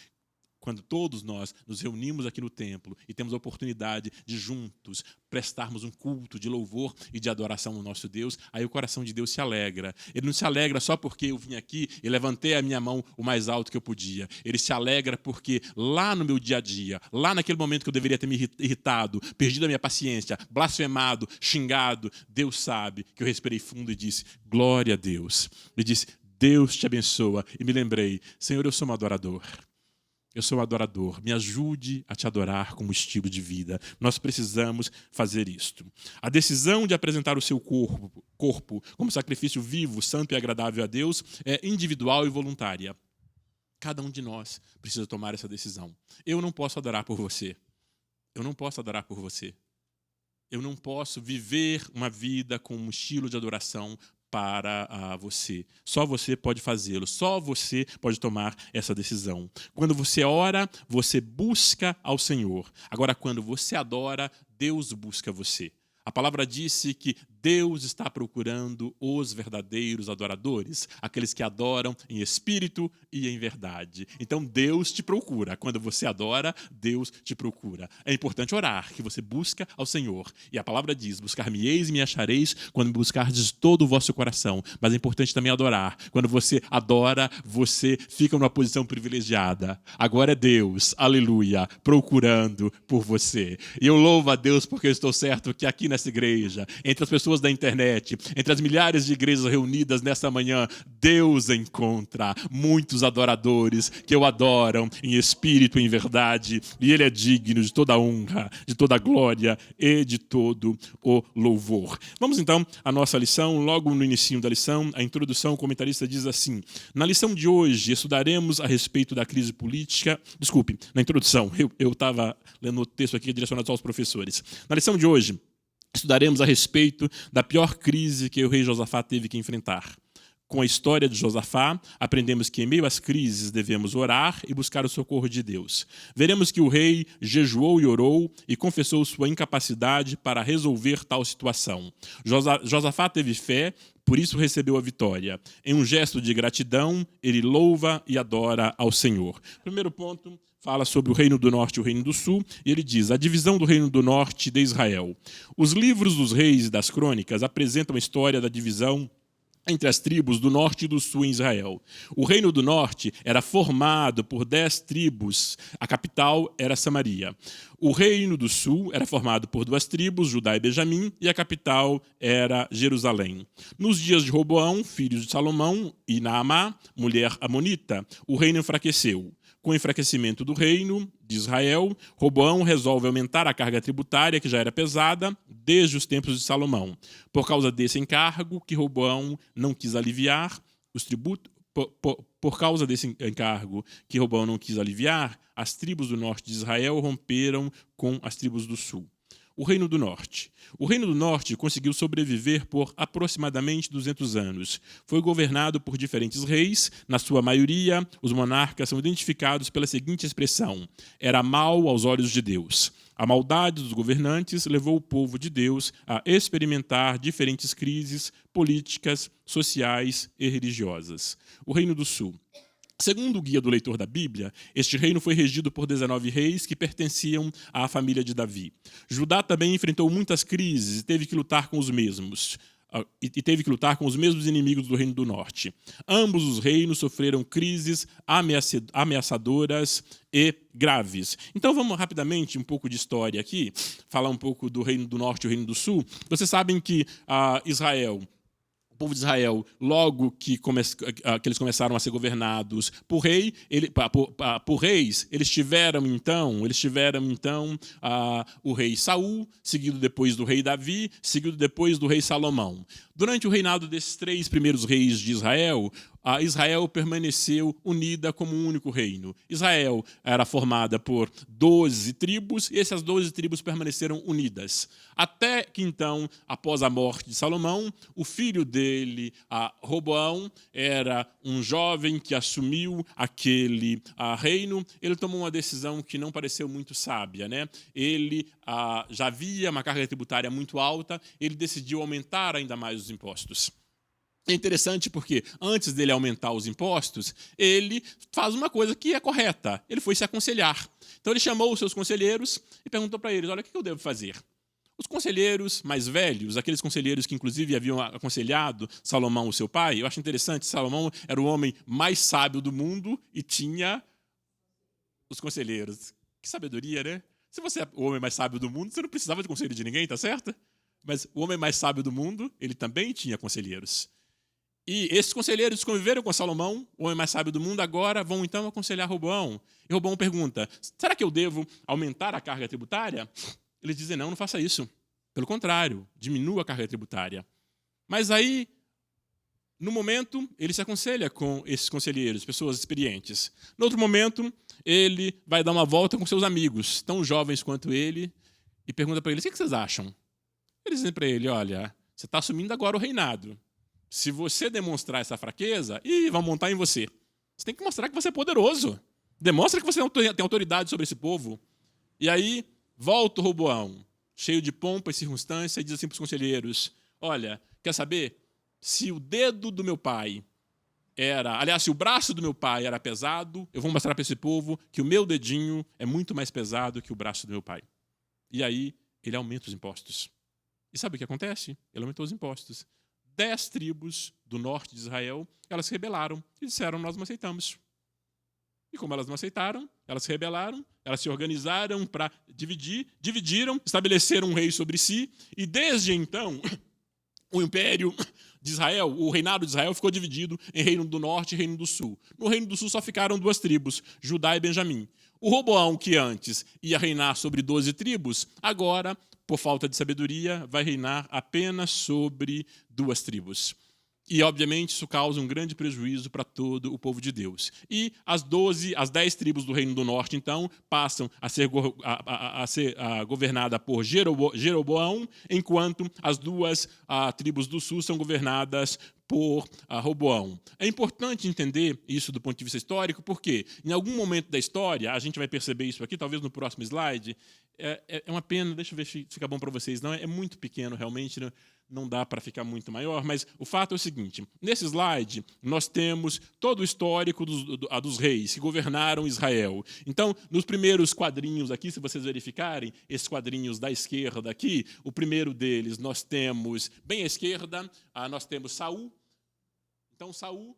quando todos nós nos reunimos aqui no templo e temos a oportunidade de juntos prestarmos um culto de louvor e de adoração ao nosso Deus, aí o coração de Deus se alegra. Ele não se alegra só porque eu vim aqui e levantei a minha mão o mais alto que eu podia. Ele se alegra porque lá no meu dia a dia, lá naquele momento que eu deveria ter me irritado, perdido a minha paciência, blasfemado, xingado, Deus sabe que eu respirei fundo e disse, glória a Deus. E disse, Deus te abençoa. E me lembrei, Senhor, eu sou um adorador. Eu sou um adorador, me ajude a te adorar como estilo de vida. Nós precisamos fazer isto. A decisão de apresentar o seu corpo como sacrifício vivo, santo e agradável a Deus é individual e voluntária. Cada um de nós precisa tomar essa decisão. Eu não posso adorar por você. Eu não posso adorar por você. Eu não posso viver uma vida com um estilo de adoração para você. Só você pode fazê-lo. Só você pode tomar essa decisão. Quando você ora, você busca ao Senhor. Agora, quando você adora, Deus busca você. A palavra disse que Deus está procurando os verdadeiros adoradores, aqueles que adoram em espírito e em verdade. Então Deus te procura. Quando você adora, Deus te procura. É importante orar, que você busca ao Senhor. E a palavra diz, buscar-me-eis e me achareis quando me buscardes todo o vosso coração. Mas é importante também adorar. Quando você adora, você fica numa posição privilegiada. Agora é Deus, aleluia, procurando por você. E eu louvo a Deus porque eu estou certo que aqui nessa igreja, entre as pessoas da internet, entre as milhares de igrejas reunidas nesta manhã, Deus encontra muitos adoradores que o adoram em espírito e em verdade, e Ele é digno de toda a honra, de toda a glória e de todo o louvor. Vamos então à nossa lição. Logo no início da lição, a introdução, o comentarista diz assim, na lição de hoje estudaremos a respeito da crise política, desculpe, na introdução, eu estava lendo o texto aqui direcionado aos professores. Na lição de hoje, estudaremos a respeito da pior crise que o rei Josafá teve que enfrentar. Com a história de Josafá, aprendemos que em meio às crises devemos orar e buscar o socorro de Deus. Veremos que o rei jejuou e orou e confessou sua incapacidade para resolver tal situação. Josafá teve fé, por isso recebeu a vitória. Em um gesto de gratidão, ele louva e adora ao Senhor. Primeiro ponto, fala sobre o reino do norte e o reino do sul, e ele diz, a divisão do reino do norte de Israel. Os livros dos reis e das crônicas apresentam a história da divisão entre as tribos do norte e do sul em Israel. O reino do norte era formado por 10 tribos, a capital era Samaria. O reino do sul era formado por 2 tribos, Judá e Benjamim, e a capital era Jerusalém. Nos dias de Roboão, filho de Salomão, e Naamá, mulher amonita, o reino enfraqueceu. Com o enfraquecimento do reino de Israel, Roboão resolve aumentar a carga tributária, que já era pesada, desde os tempos de Salomão. Por causa desse encargo que Roboão não quis aliviar, os tributos, por causa desse encargo que Roboão não quis aliviar, as tribos do norte de Israel romperam com as tribos do sul. O Reino do Norte. O Reino do Norte conseguiu sobreviver por aproximadamente 200 anos. Foi governado por diferentes reis. Na sua maioria, os monarcas são identificados pela seguinte expressão: era mau aos olhos de Deus. A maldade dos governantes levou o povo de Deus a experimentar diferentes crises políticas, sociais e religiosas. O Reino do Sul. Segundo o guia do leitor da Bíblia, este reino foi regido por 19 reis que pertenciam à família de Davi. Judá também enfrentou muitas crises e teve que lutar com os mesmos. Inimigos do Reino do Norte. Ambos os reinos sofreram crises ameaçadoras e graves. Então vamos rapidamente, um pouco de história aqui, falar um pouco do Reino do Norte e o Reino do Sul. Vocês sabem que o povo de Israel, logo que eles começaram a ser governados por reis, eles tiveram então o rei Saul, seguido depois do rei Davi, seguido depois do rei Salomão. Durante o reinado desses 3 primeiros reis de Israel, Israel permaneceu unida como um único reino. Israel era formada por 12 tribos, e essas 12 tribos permaneceram unidas. Até que então, após a morte de Salomão, o filho dele, Roboão, era um jovem que assumiu aquele reino. Ele tomou uma decisão que não pareceu muito sábia, né? Ele já havia uma carga tributária muito alta, ele decidiu aumentar ainda mais os impostos. É interessante porque, antes dele aumentar os impostos, ele faz uma coisa que é correta. Ele foi se aconselhar. Então, ele chamou os seus conselheiros e perguntou para eles, olha, o que eu devo fazer? Os conselheiros mais velhos, aqueles conselheiros que, inclusive, haviam aconselhado Salomão, o seu pai, eu acho interessante, Salomão era o homem mais sábio do mundo e tinha os conselheiros. Que sabedoria, né? Se você é o homem mais sábio do mundo, você não precisava de conselho de ninguém, tá certo? Mas o homem mais sábio do mundo, ele também tinha conselheiros. E esses conselheiros conviveram com Salomão, o homem mais sábio do mundo, agora vão então aconselhar Roboão. E Roboão pergunta, será que eu devo aumentar a carga tributária? Eles dizem, não faça isso. Pelo contrário, diminua a carga tributária. Mas aí, no momento, ele se aconselha com esses conselheiros, pessoas experientes. No outro momento, ele vai dar uma volta com seus amigos, tão jovens quanto ele, e pergunta para eles, o que vocês acham? Eles dizem para ele, olha, você está assumindo agora o reinado. Se você demonstrar essa fraqueza, vão montar em você. Você tem que mostrar que você é poderoso. Demonstra que você tem autoridade sobre esse povo. E aí, volta o Roboão, cheio de pompa e circunstância, e diz assim para os conselheiros, olha, quer saber? Se o dedo do meu pai se o braço do meu pai era pesado, eu vou mostrar para esse povo que o meu dedinho é muito mais pesado que o braço do meu pai. E aí, ele aumenta os impostos. E sabe o que acontece? Ele aumentou os impostos. 10 tribos do norte de Israel, elas se rebelaram e disseram, nós não aceitamos. E como elas não aceitaram, elas se rebelaram, elas se organizaram para dividiram, estabeleceram um rei sobre si, e desde então, o império de Israel, o reinado de Israel ficou dividido em reino do norte e reino do sul. No reino do sul só ficaram 2 tribos, Judá e Benjamim. O Roboão, que antes ia reinar sobre 12 tribos, agora, por falta de sabedoria, vai reinar apenas sobre 2 tribos. E, obviamente, isso causa um grande prejuízo para todo o povo de Deus. E as 10 tribos do Reino do Norte, então, passam a ser governadas por Jeroboão, enquanto as 2 tribos do Sul são governadas por Roboão. É importante entender isso do ponto de vista histórico, porque em algum momento da história, a gente vai perceber isso aqui, talvez no próximo slide, é uma pena, deixa eu ver se fica bom para vocês, não é muito pequeno realmente, né? Não dá para ficar muito maior, mas o fato é o seguinte, nesse slide nós temos todo o histórico dos reis que governaram Israel. Então, nos primeiros quadrinhos aqui, se vocês verificarem, esses quadrinhos da esquerda aqui, o primeiro deles nós temos, bem à esquerda, nós temos Saul. Então, Saul,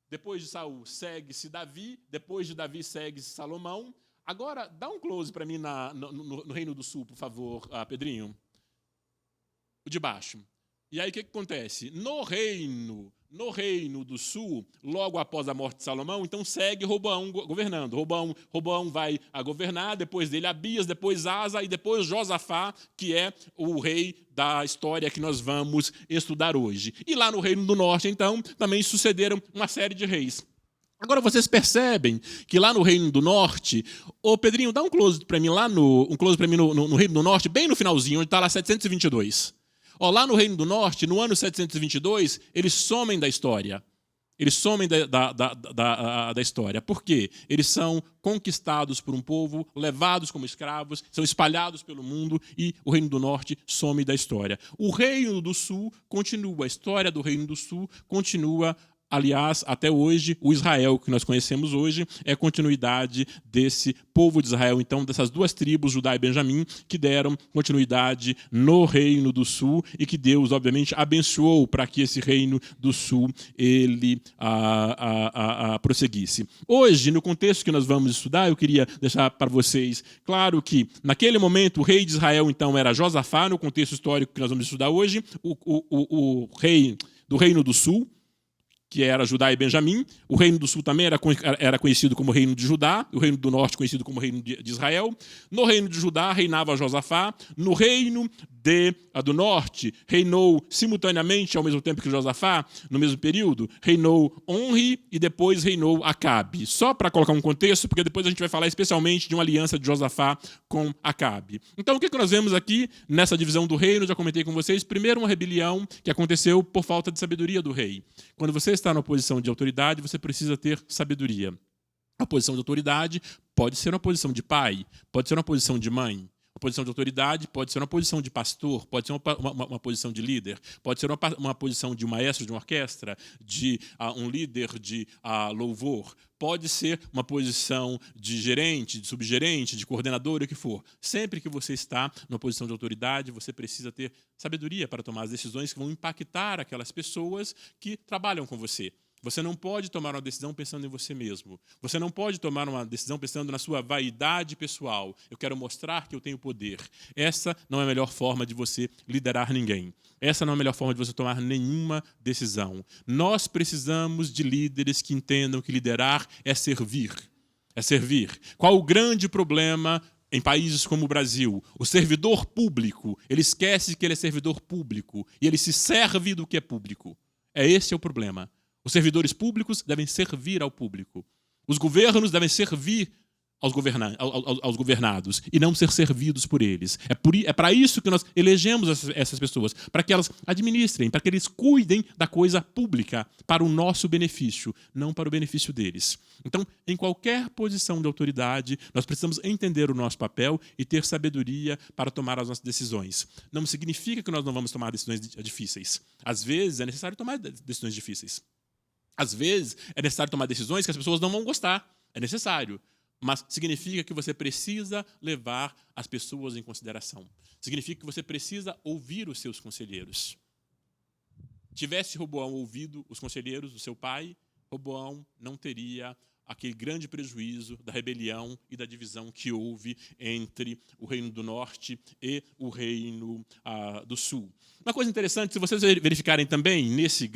depois de Saul segue-se Davi, depois de Davi segue-se Salomão. Agora, dá um close para mim no Reino do Sul, por favor, Pedrinho. O de baixo. E aí o que acontece? No reino do sul, logo após a morte de Salomão, então segue Roboão governando. Roboão vai a governar, depois dele Abias, depois Asa e depois Josafá, que é o rei da história que nós vamos estudar hoje. E lá no reino do norte, então, também sucederam uma série de reis. Agora vocês percebem que lá no Reino do Norte, Pedrinho, dá um close para mim no Reino do Norte, bem no finalzinho, onde está lá 722. Lá no Reino do Norte, no ano 722, eles somem da história. Eles somem da história. Por quê? Eles são conquistados por um povo, levados como escravos, são espalhados pelo mundo e o Reino do Norte some da história. O Reino do Sul continua, a história do Reino do Sul continua. Aliás, até hoje, o Israel que nós conhecemos hoje é continuidade desse povo de Israel, então, dessas 2 tribos, Judá e Benjamim, que deram continuidade no Reino do Sul e que Deus, obviamente, abençoou para que esse Reino do Sul ele prosseguisse. Hoje, no contexto que nós vamos estudar, eu queria deixar para vocês claro que, naquele momento, o rei de Israel, então, era Josafá, no contexto histórico que nós vamos estudar hoje, o rei do Reino do Sul, que era Judá e Benjamim. O Reino do Sul também era conhecido como Reino de Judá, o Reino do Norte conhecido como Reino de Israel. No Reino de Judá reinava Josafá. No Reino do Norte reinou simultaneamente, ao mesmo tempo que Josafá, no mesmo período, reinou Onri e depois reinou Acabe. Só para colocar um contexto, porque depois a gente vai falar especialmente de uma aliança de Josafá com Acabe. Então, o que nós vemos aqui nessa divisão do reino? Já comentei com vocês. Primeiro, uma rebelião que aconteceu por falta de sabedoria do rei. Quando você está na posição de autoridade, você precisa ter sabedoria. A posição de autoridade pode ser uma posição de pai, pode ser uma posição de mãe. A posição de autoridade pode ser uma posição de pastor, pode ser uma posição de líder, pode ser uma posição de um maestro de uma orquestra, de um líder de louvor, pode ser uma posição de gerente, de subgerente, de coordenador, o que for. Sempre que você está numa posição de autoridade, você precisa ter sabedoria para tomar as decisões que vão impactar aquelas pessoas que trabalham com você. Você não pode tomar uma decisão pensando em você mesmo. Você não pode tomar uma decisão pensando na sua vaidade pessoal. Eu quero mostrar que eu tenho poder. Essa não é a melhor forma de você liderar ninguém. Essa não é a melhor forma de você tomar nenhuma decisão. Nós precisamos de líderes que entendam que liderar é servir. É servir. Qual o grande problema em países como o Brasil? O servidor público, ele esquece que ele é servidor público e ele se serve do que é público. Esse é o problema. Os servidores públicos devem servir ao público. Os governos devem servir aos governados e não ser servidos por eles. É para isso que nós elegemos essas pessoas, para que elas administrem, para que eles cuidem da coisa pública para o nosso benefício, não para o benefício deles. Então, em qualquer posição de autoridade, nós precisamos entender o nosso papel e ter sabedoria para tomar as nossas decisões. Não significa que nós não vamos tomar decisões difíceis. Às vezes, é necessário tomar decisões difíceis. Às vezes, é necessário tomar decisões que as pessoas não vão gostar. É necessário. Mas significa que você precisa levar as pessoas em consideração. Significa que você precisa ouvir os seus conselheiros. Tivesse Roboão ouvido os conselheiros do seu pai, Roboão não teria aquele grande prejuízo da rebelião e da divisão que houve entre o Reino do Norte e o Reino do Sul. Uma coisa interessante, se vocês verificarem também nesse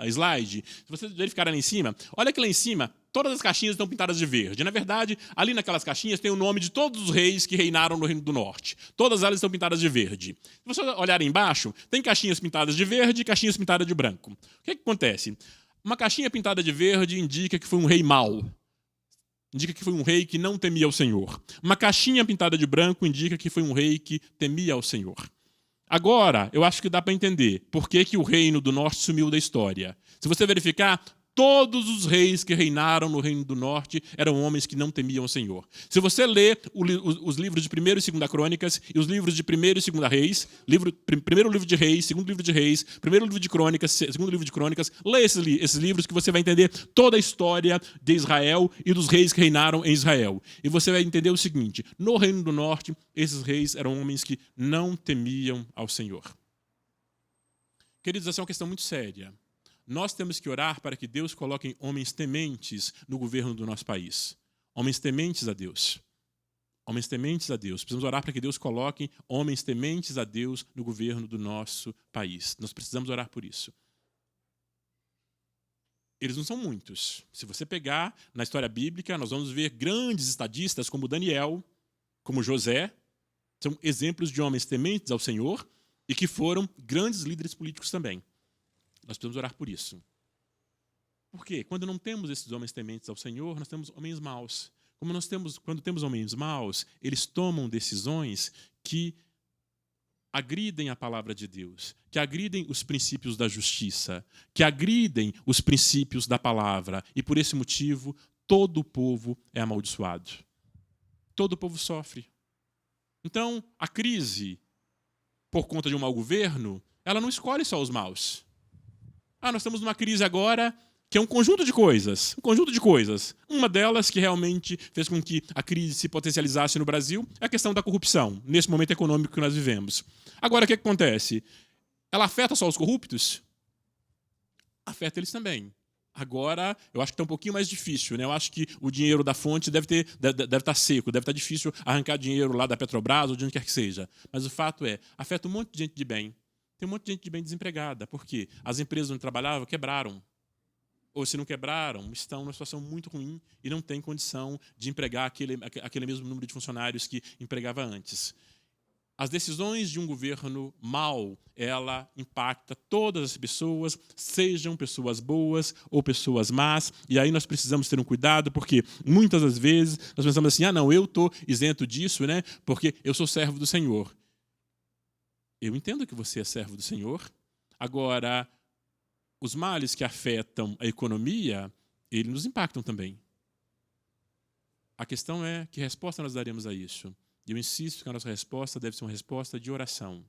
slide, se vocês verificarem lá em cima, olha que lá em cima, todas as caixinhas estão pintadas de verde. Na verdade, ali naquelas caixinhas tem o nome de todos os reis que reinaram no Reino do Norte. Todas elas estão pintadas de verde. Se vocês olharem embaixo, tem caixinhas pintadas de verde e caixinhas pintadas de branco. O que acontece? Uma caixinha pintada de verde indica que foi um rei mau. Indica que foi um rei que não temia ao Senhor. Uma caixinha pintada de branco indica que foi um rei que temia ao Senhor. Agora, eu acho que dá para entender por que o Reino do Norte sumiu da história. Se você verificar, todos os reis que reinaram no Reino do Norte eram homens que não temiam o Senhor. Se você lê os livros de 1º e 2ª Crônicas e os livros de 1º e 2ª Reis, primeiro livro de Reis, segundo livro de Reis, primeiro livro de Crônicas, segundo livro de Crônicas, lê esses livros que você vai entender toda a história de Israel e dos reis que reinaram em Israel. E você vai entender o seguinte: no Reino do Norte, esses reis eram homens que não temiam ao Senhor. Queridos, essa é uma questão muito séria. Nós temos que orar para que Deus coloque homens tementes no governo do nosso país. Homens tementes a Deus. Homens tementes a Deus. Precisamos orar para que Deus coloque homens tementes a Deus no governo do nosso país. Nós precisamos orar por isso. Eles não são muitos. Se você pegar na história bíblica, nós vamos ver grandes estadistas como Daniel, como José. São exemplos de homens tementes ao Senhor e que foram grandes líderes políticos também. Nós precisamos orar por isso. Por quê? Quando não temos esses homens tementes ao Senhor, nós temos homens maus. Quando temos homens maus, eles tomam decisões que agridem a palavra de Deus, que agridem os princípios da justiça, que agridem os princípios da palavra. E por esse motivo, todo o povo é amaldiçoado. Todo o povo sofre. Então, a crise, por conta de um mau governo, ela não escolhe só os maus. Nós estamos numa crise agora que é um conjunto de coisas. Uma delas que realmente fez com que a crise se potencializasse no Brasil é a questão da corrupção, nesse momento econômico que nós vivemos. Agora, o que acontece? Ela afeta só os corruptos? Afeta eles também. Agora, eu acho que está um pouquinho mais difícil, né? Eu acho que o dinheiro da fonte deve estar seco, deve estar difícil arrancar dinheiro lá da Petrobras ou de onde quer que seja. Mas o fato é, afeta um monte de gente de bem. Tem um monte de gente de bem desempregada. Por quê? As empresas onde trabalhavam quebraram. Ou se não quebraram, estão numa situação muito ruim e não têm condição de empregar aquele mesmo número de funcionários que empregava antes. As decisões de um governo mau, ela impacta todas as pessoas, sejam pessoas boas ou pessoas más. E aí nós precisamos ter um cuidado, porque muitas das vezes nós pensamos assim, não, eu estou isento disso, né, porque eu sou servo do Senhor. Eu entendo que você é servo do Senhor. Agora, os males que afetam a economia, eles nos impactam também. A questão é que resposta nós daremos a isso. E eu insisto que a nossa resposta deve ser uma resposta de oração.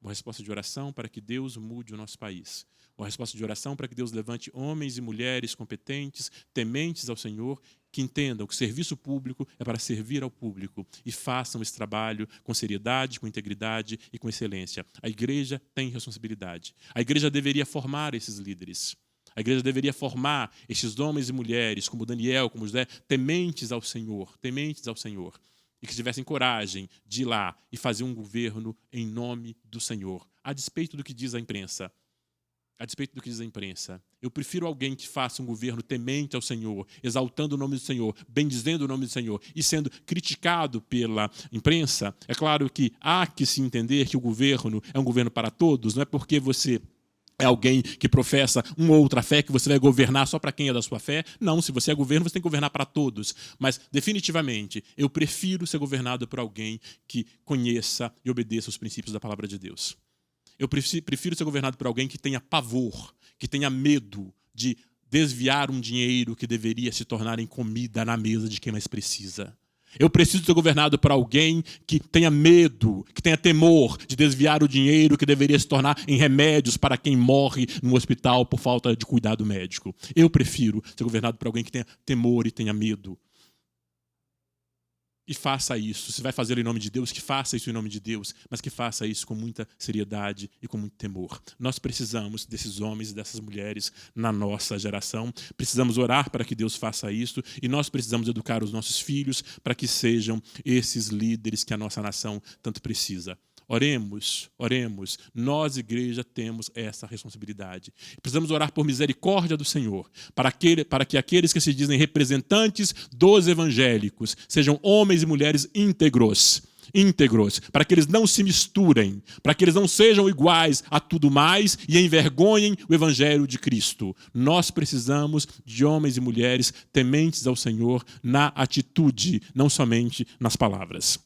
Uma resposta de oração para que Deus mude o nosso país. Uma resposta de oração para que Deus levante homens e mulheres competentes, tementes ao Senhor, que entendam que o serviço público é para servir ao público e façam esse trabalho com seriedade, com integridade e com excelência. A igreja tem responsabilidade. A igreja deveria formar esses líderes. A igreja deveria formar esses homens e mulheres, como Daniel, como José, tementes ao Senhor, e que tivessem coragem de ir lá e fazer um governo em nome do Senhor, a despeito do que diz a imprensa. Eu prefiro alguém que faça um governo temente ao Senhor, exaltando o nome do Senhor, bendizendo o nome do Senhor e sendo criticado pela imprensa. É claro que há que se entender que o governo é um governo para todos, não é porque você é alguém que professa uma ou outra fé que você vai governar só para quem é da sua fé. Não, se você é governo, você tem que governar para todos. Mas, definitivamente, eu prefiro ser governado por alguém que conheça e obedeça os princípios da palavra de Deus. Eu prefiro ser governado por alguém que tenha pavor, que tenha medo de desviar um dinheiro que deveria se tornar em comida na mesa de quem mais precisa. Eu preciso ser governado por alguém que tenha medo, que tenha temor de desviar o dinheiro que deveria se tornar em remédios para quem morre no hospital por falta de cuidado médico. Eu prefiro ser governado por alguém que tenha temor e tenha medo. E faça isso. Se vai fazer em nome de Deus, que faça isso em nome de Deus, mas que faça isso com muita seriedade e com muito temor. Nós precisamos desses homens e dessas mulheres na nossa geração. Precisamos orar para que Deus faça isso e nós precisamos educar os nossos filhos para que sejam esses líderes que a nossa nação tanto precisa. Oremos. Nós, igreja, temos essa responsabilidade. Precisamos orar por misericórdia do Senhor, para que aqueles que se dizem representantes dos evangélicos sejam homens e mulheres íntegros, para que eles não se misturem, para que eles não sejam iguais a tudo mais e envergonhem o evangelho de Cristo. Nós precisamos de homens e mulheres tementes ao Senhor na atitude, não somente nas palavras.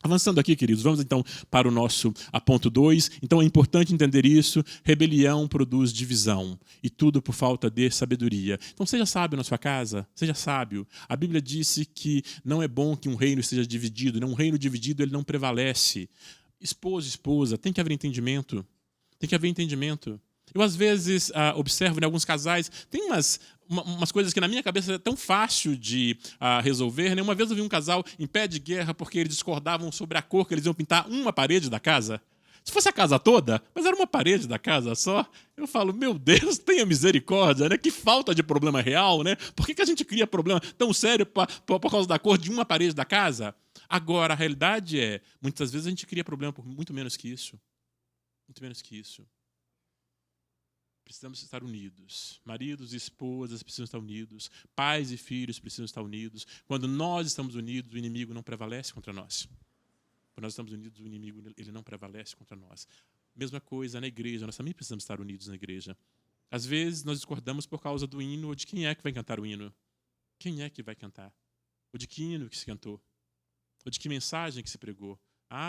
Avançando aqui, queridos, vamos então para o nosso ponto 2. Então é importante entender isso. Rebelião produz divisão, e tudo por falta de sabedoria. Então seja sábio na sua casa, seja sábio. A Bíblia disse que não é bom que um reino esteja dividido. Um reino dividido ele não prevalece. Esposo, esposa, tem que haver entendimento. Eu, às vezes, observo em alguns casais, tem umas coisas que na minha cabeça é tão fácil de resolver. Né? Uma vez eu vi um casal em pé de guerra porque eles discordavam sobre a cor que eles iam pintar uma parede da casa. Se fosse a casa toda, mas era uma parede da casa só, eu falo, meu Deus, tenha misericórdia, né? Que falta de problema real, né? Por que a gente cria problema tão sério por causa da cor de uma parede da casa? Agora, a realidade é, muitas vezes a gente cria problema por muito menos que isso. Precisamos estar unidos. Maridos e esposas precisam estar unidos. Pais e filhos precisam estar unidos. Quando nós estamos unidos, o inimigo não prevalece contra nós. Quando nós estamos unidos, o inimigo ele não prevalece contra nós. Mesma coisa na igreja. Nós também precisamos estar unidos na igreja. Às vezes, nós discordamos por causa do hino ou de quem é que vai cantar o hino. Quem é que vai cantar? Ou de que hino que se cantou? Ou de que mensagem que se pregou?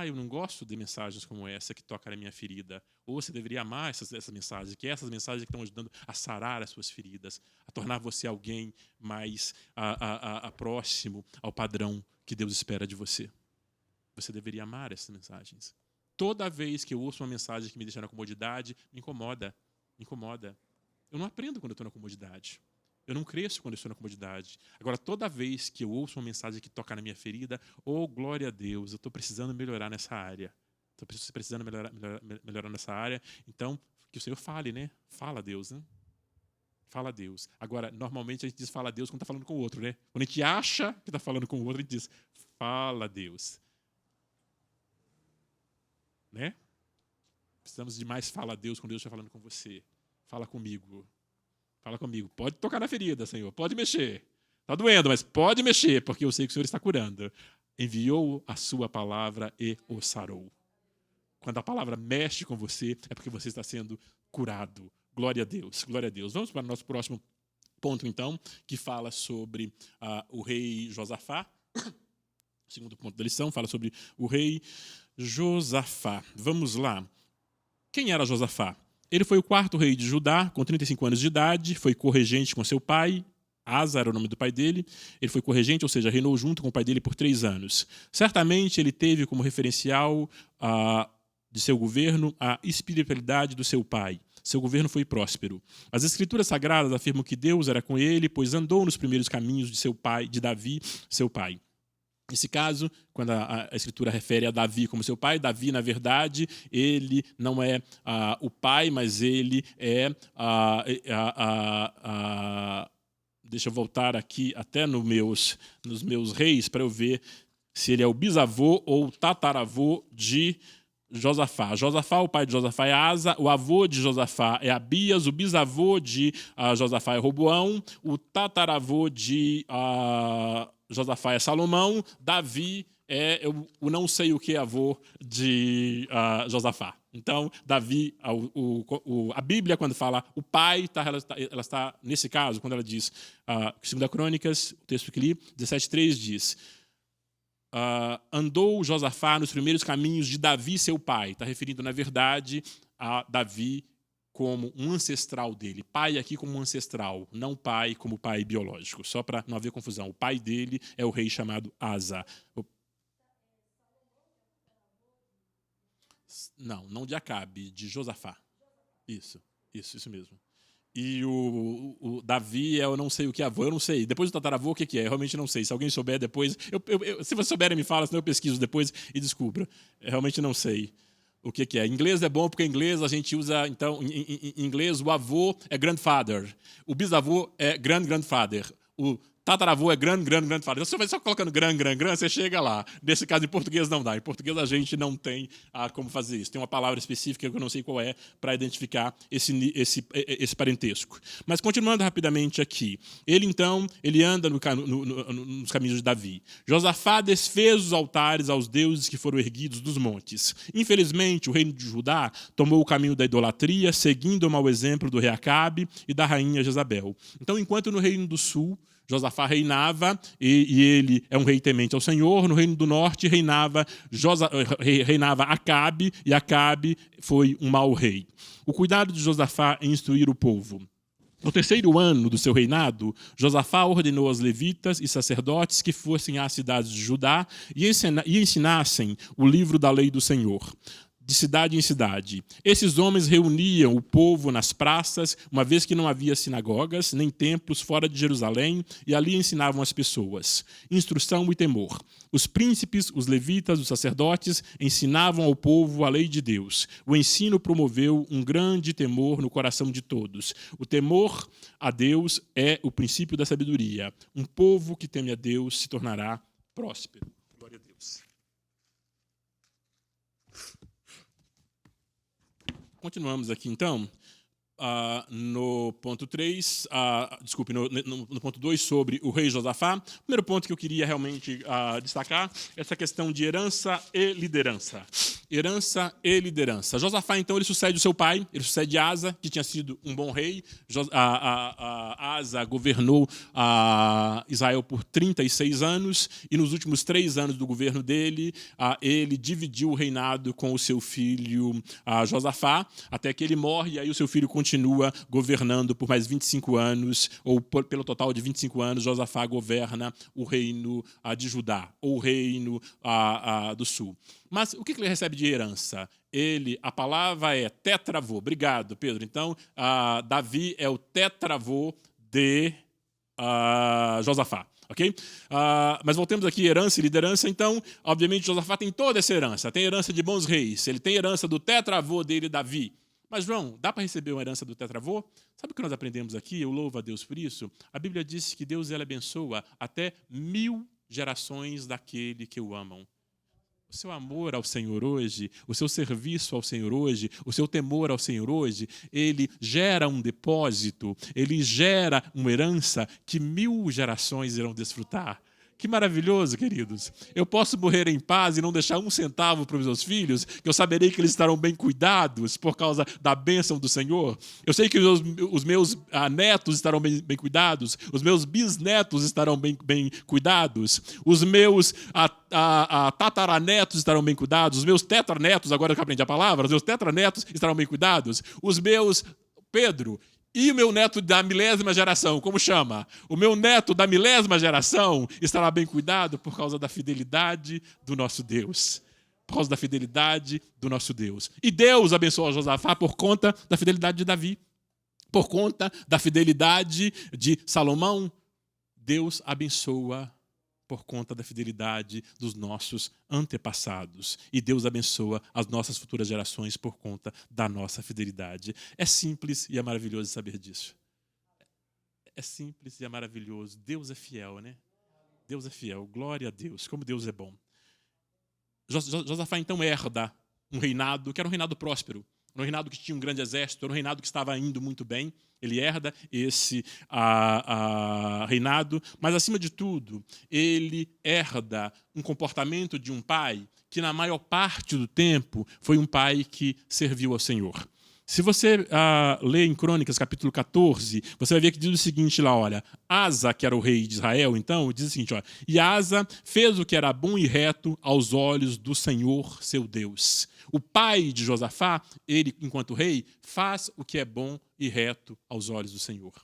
Eu não gosto de mensagens como essa que toca na minha ferida. Ou você deveria amar essas mensagens, que essas mensagens que estão ajudando a sarar as suas feridas, a tornar você alguém mais próximo ao padrão que Deus espera de você. Você deveria amar essas mensagens. Toda vez que eu ouço uma mensagem que me deixa na comodidade, me incomoda. Eu não aprendo quando eu estou na comodidade. Eu não cresço quando eu estou na comodidade. Agora, toda vez que eu ouço uma mensagem que toca na minha ferida, glória a Deus, eu estou precisando melhorar nessa área. Estou precisando melhorar nessa área. Então, que o Senhor fale, né? Fala a Deus, né? Fala a Deus. Agora, normalmente a gente diz fala a Deus quando está falando com o outro, né? Quando a gente acha que está falando com o outro, a gente diz fala a Deus. Né? Precisamos de mais fala a Deus quando Deus está falando com você. Fala comigo. Pode tocar na ferida, Senhor. Pode mexer. Está doendo, mas pode mexer, porque eu sei que o Senhor está curando. Enviou a sua palavra e o sarou. Quando a palavra mexe com você, é porque você está sendo curado. Glória a Deus. Vamos para o nosso próximo ponto, então, que fala sobre o rei Josafá. O segundo ponto da lição fala sobre o rei Josafá. Vamos lá. Quem era Josafá? Ele foi o quarto rei de Judá, com 35 anos de idade, foi corregente com seu pai, Asa era o nome do pai dele. Ele foi corregente, ou seja, reinou junto com o pai dele por 3 anos. Certamente ele teve como referencial de seu governo a espiritualidade do seu pai. Seu governo foi próspero. As escrituras sagradas afirmam que Deus era com ele, pois andou nos primeiros caminhos de seu pai, de Davi, seu pai. Nesse caso, quando a Escritura refere a Davi como seu pai, Davi, na verdade, ele não é o pai, mas ele é deixa eu voltar aqui até nos meus reis para eu ver se ele é o bisavô ou tataravô de Josafá. Josafá, o pai de Josafá é Asa, o avô de Josafá é Abias, o bisavô de Josafá é Roboão, o tataravô de Josafá é Salomão, Davi é o não sei o que avô de Josafá. Então, Davi, a Bíblia, quando fala o pai, ela está nesse caso, quando ela diz, 2 Crônicas, o texto que li, 17:3 diz, andou Josafá nos primeiros caminhos de Davi, seu pai. Está referindo, na verdade, a Davi como um ancestral dele. Pai aqui como um ancestral, não pai como pai biológico. Só para não haver confusão. O pai dele é o rei chamado Asa. Não de Acabe, de Josafá. Isso mesmo. E o Davi eu não sei o que é avô, eu não sei. Depois do tataravô, o que é? Eu realmente não sei. Se alguém souber depois... se vocês souberem, me fala, senão eu pesquiso depois e descubro. Eu realmente não sei o que é. Em inglês é bom, porque em inglês a gente usa... Então, em inglês, o avô é grandfather. O bisavô é grandfather. O tataravô é grandfather. Você vai só colocando gran, você chega lá. Nesse caso, em português não dá. Em português a gente não tem como fazer isso. Tem uma palavra específica que eu não sei qual é para identificar esse parentesco. Mas continuando rapidamente aqui. Ele anda nos caminhos de Davi. Josafá desfez os altares aos deuses que foram erguidos dos montes. Infelizmente, o reino de Judá tomou o caminho da idolatria, seguindo o mau exemplo do rei Acabe e da rainha Jezabel. Então, enquanto no reino do sul, Josafá reinava, e ele é um rei temente ao Senhor. No reino do norte reinava Acabe, e Acabe foi um mau rei. O cuidado de Josafá em instruir o povo. No 3º ano do seu reinado, Josafá ordenou aos levitas e sacerdotes que fossem às cidades de Judá e ensinassem o livro da lei do Senhor, de cidade em cidade. Esses homens reuniam o povo nas praças, uma vez que não havia sinagogas nem templos fora de Jerusalém, e ali ensinavam as pessoas. Instrução e temor. Os príncipes, os levitas, os sacerdotes ensinavam ao povo a lei de Deus. O ensino promoveu um grande temor no coração de todos. O temor a Deus é o princípio da sabedoria. Um povo que teme a Deus se tornará próspero. Glória a Deus. Continuamos aqui, então, no ponto 3, no ponto 2, sobre o rei Josafá. O primeiro ponto que eu queria realmente destacar é essa questão de herança e liderança. Herança e liderança. Josafá, então, ele sucede o seu pai, ele sucede Asa, que tinha sido um bom rei. Asa governou Israel por 36 anos, e nos últimos 3 anos do governo dele, ele dividiu o reinado com o seu filho Josafá, até que ele morre, e aí o seu filho continua governando por mais 25 anos, ou pelo total de 25 anos, Josafá governa o reino de Judá, ou o reino do sul. Mas o que ele recebe de herança? A palavra é tetravô. Obrigado, Pedro. Então, Davi é o tetravô de Josafá. Okay? Mas voltemos aqui, herança e liderança. Então, obviamente, Josafá tem toda essa herança. Tem herança de bons reis. Ele tem herança do tetravô dele, Davi. Mas, João, dá para receber uma herança do tetravô? Sabe o que nós aprendemos aqui? Eu louvo a Deus por isso. A Bíblia diz que Deus ele abençoa até 1000 gerações daquele que o amam. O seu amor ao Senhor hoje, o seu serviço ao Senhor hoje, o seu temor ao Senhor hoje, ele gera um depósito, ele gera uma herança que 1000 gerações irão desfrutar. Que maravilhoso, queridos. Eu posso morrer em paz e não deixar 1 centavo para os meus filhos, que eu saberei que eles estarão bem cuidados por causa da bênção do Senhor. Eu sei que os meus netos estarão bem cuidados, os meus bisnetos estarão bem cuidados, os meus tataranetos estarão bem cuidados, os meus tetranetos, agora que eu aprendi a palavra, os meus tetranetos estarão bem cuidados, os meus... Pedro, E o meu neto da milésima geração, como chama? O meu neto da milésima geração estará bem cuidado por causa da fidelidade do nosso Deus. Por causa da fidelidade do nosso Deus. E Deus abençoou Josafá por conta da fidelidade de Davi. Por conta da fidelidade de Salomão. Deus abençoa por conta da fidelidade dos nossos antepassados. E Deus abençoa as nossas futuras gerações por conta da nossa fidelidade. É simples e é maravilhoso saber disso. É simples e é maravilhoso. Deus é fiel, né? Deus é fiel. Glória a Deus. Como Deus é bom. Josafá então herda um reinado que era um reinado próspero. Um reinado que tinha um grande exército, era um reinado que estava indo muito bem. Ele herda esse reinado, mas, acima de tudo, ele herda um comportamento de um pai que, na maior parte do tempo, foi um pai que serviu ao Senhor. Se você ler em Crônicas, capítulo 14, você vai ver que diz o seguinte lá, olha, Asa, que era o rei de Israel, então, diz o seguinte, olha, e Asa fez o que era bom e reto aos olhos do Senhor, seu Deus. O pai de Josafá, ele, enquanto rei, faz o que é bom e reto aos olhos do Senhor.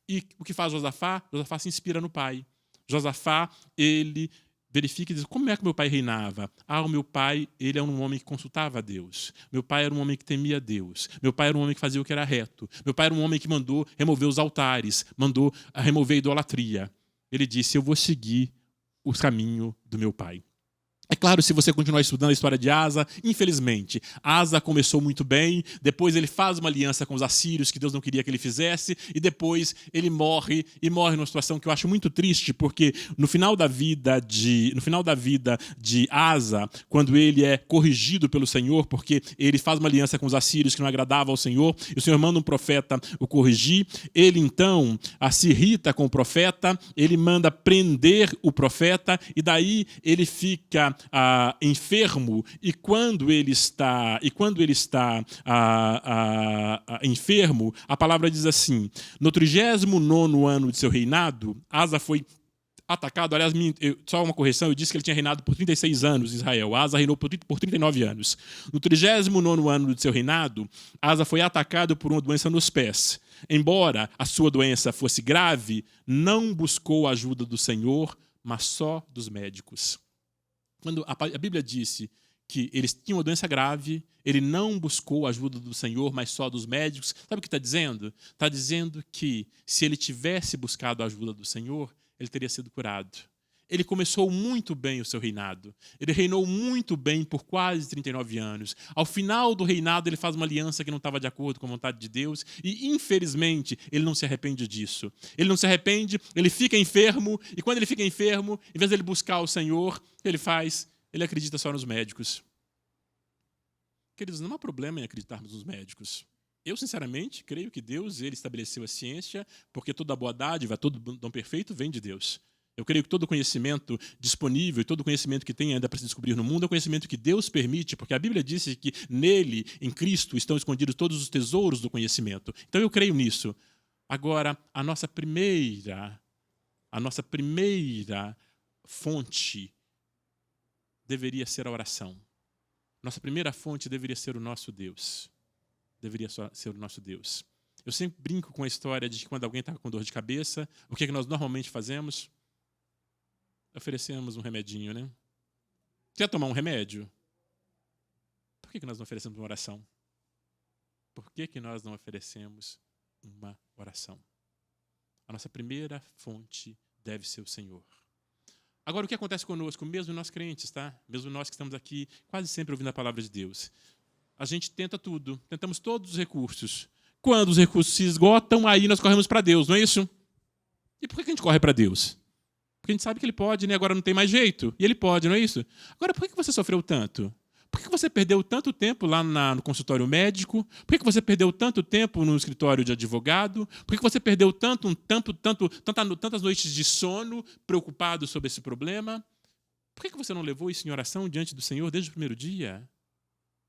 E o que faz Josafá? Josafá se inspira no pai. Josafá, ele verifica e diz, como é que meu pai reinava? O meu pai, ele é um homem que consultava a Deus. Meu pai era um homem que temia a Deus. Meu pai era um homem que fazia o que era reto. Meu pai era um homem que mandou remover os altares, mandou remover a idolatria. Ele disse, eu vou seguir o caminho do meu pai. É claro, se você continuar estudando a história de Asa, infelizmente, Asa começou muito bem, depois ele faz uma aliança com os assírios que Deus não queria que ele fizesse, e depois ele morre, e morre numa situação que eu acho muito triste, porque no final da vida de Asa, quando ele é corrigido pelo Senhor, porque ele faz uma aliança com os assírios que não agradava ao Senhor, e o Senhor manda um profeta o corrigir, ele então se irrita com o profeta, ele manda prender o profeta, e daí ele fica enfermo, e quando ele está enfermo, a palavra diz assim, no 39º ano de seu reinado, Asa foi atacado, aliás, só uma correção, eu disse que ele tinha reinado por 36 anos em Israel, Asa reinou por 39 anos. No 39º ano de seu reinado, Asa foi atacado por uma doença nos pés. Embora a sua doença fosse grave, não buscou a ajuda do Senhor, mas só dos médicos. Quando a Bíblia disse que eles tinham uma doença grave, ele não buscou a ajuda do Senhor, mas só dos médicos. Sabe o que está dizendo? Está dizendo que se ele tivesse buscado a ajuda do Senhor, ele teria sido curado. Ele começou muito bem o seu reinado. Ele reinou muito bem por quase 39 anos. Ao final do reinado, ele faz uma aliança que não estava de acordo com a vontade de Deus e, infelizmente, ele não se arrepende disso. Ele não se arrepende, ele fica enfermo e, quando ele fica enfermo, em vez de ele buscar o Senhor, o que ele faz? Ele acredita só nos médicos. Queridos, não há problema em acreditarmos nos médicos. Eu, sinceramente, creio que Deus ele estabeleceu a ciência porque toda boa dádiva, todo dom perfeito vem de Deus. Eu creio que todo conhecimento disponível e todo conhecimento que tem ainda para se descobrir no mundo é conhecimento que Deus permite, porque a Bíblia disse que nele, em Cristo, estão escondidos todos os tesouros do conhecimento. Então eu creio nisso. Agora, a nossa primeira fonte deveria ser a oração. Nossa primeira fonte deveria ser o nosso Deus. Deveria ser o nosso Deus. Eu sempre brinco com a história de que quando alguém está com dor de cabeça, o que nós normalmente fazemos? Oferecemos um remedinho, né? Quer tomar um remédio? Por que nós não oferecemos uma oração? Por que nós não oferecemos uma oração? A nossa primeira fonte deve ser o Senhor. Agora, o que acontece conosco, mesmo nós crentes, tá? Mesmo nós que estamos aqui quase sempre ouvindo a palavra de Deus. A gente tenta tudo, tentamos todos os recursos. Quando os recursos se esgotam, aí nós corremos para Deus, não é isso? E por que a gente corre para Deus? Porque a gente sabe que ele pode, né? Agora não tem mais jeito. E ele pode, não é isso? Agora, por que você sofreu tanto? Por que você perdeu tanto tempo lá no consultório médico? Por que você perdeu tanto tempo no escritório de advogado? Por que você perdeu tantas noites de sono preocupado sobre esse problema? Por que você não levou isso em oração diante do Senhor desde o primeiro dia?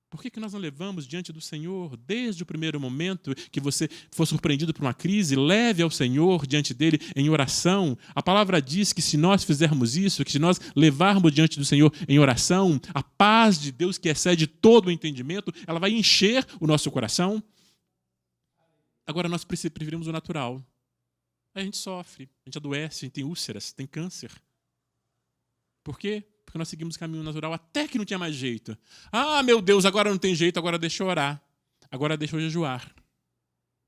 Por que nós não levamos diante do Senhor desde o primeiro momento que você for surpreendido por uma crise? Leve ao Senhor diante dele em oração. A palavra diz que se nós fizermos isso, que se nós levarmos diante do Senhor em oração, a paz de Deus que excede todo o entendimento, ela vai encher o nosso coração. Agora, nós preferimos o natural. Aí a gente sofre, a gente adoece, a gente tem úlceras, tem câncer. Por quê? Porque nós seguimos o caminho natural até que não tinha mais jeito. Ah, meu Deus, agora não tem jeito, agora deixa eu orar. Agora deixa eu jejuar.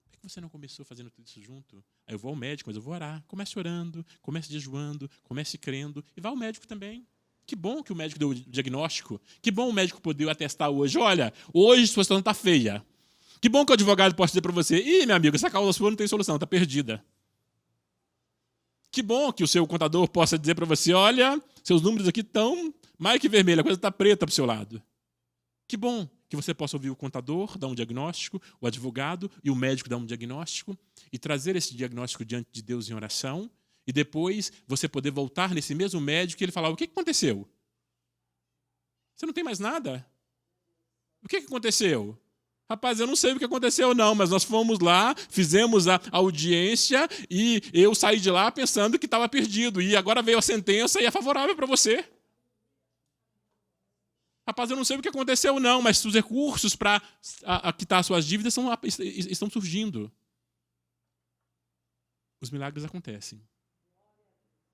Por que você não começou fazendo tudo isso junto? Aí eu vou ao médico, mas eu vou orar. Comece orando, comece jejuando, comece crendo. E vá ao médico também. Que bom que o médico deu o diagnóstico. Que bom o médico poder atestar hoje. Olha, hoje sua situação está feia. Que bom que o advogado pode dizer para você: ih, meu amigo, essa causa sua não tem solução, está perdida. Que bom que o seu contador possa dizer para você: olha, seus números aqui estão mais que vermelhos, a coisa está preta para o seu lado. Que bom que você possa ouvir o contador dar um diagnóstico, o advogado e o médico dar um diagnóstico e trazer esse diagnóstico diante de Deus em oração e depois você poder voltar nesse mesmo médico e ele falar: o que aconteceu? Você não tem mais nada? O que aconteceu? Rapaz, eu não sei o que aconteceu não, mas nós fomos lá, fizemos a audiência e eu saí de lá pensando que estava perdido. E agora veio a sentença e é favorável para você. Rapaz, eu não sei o que aconteceu não, mas os recursos para quitar as suas dívidas estão surgindo. Os milagres acontecem.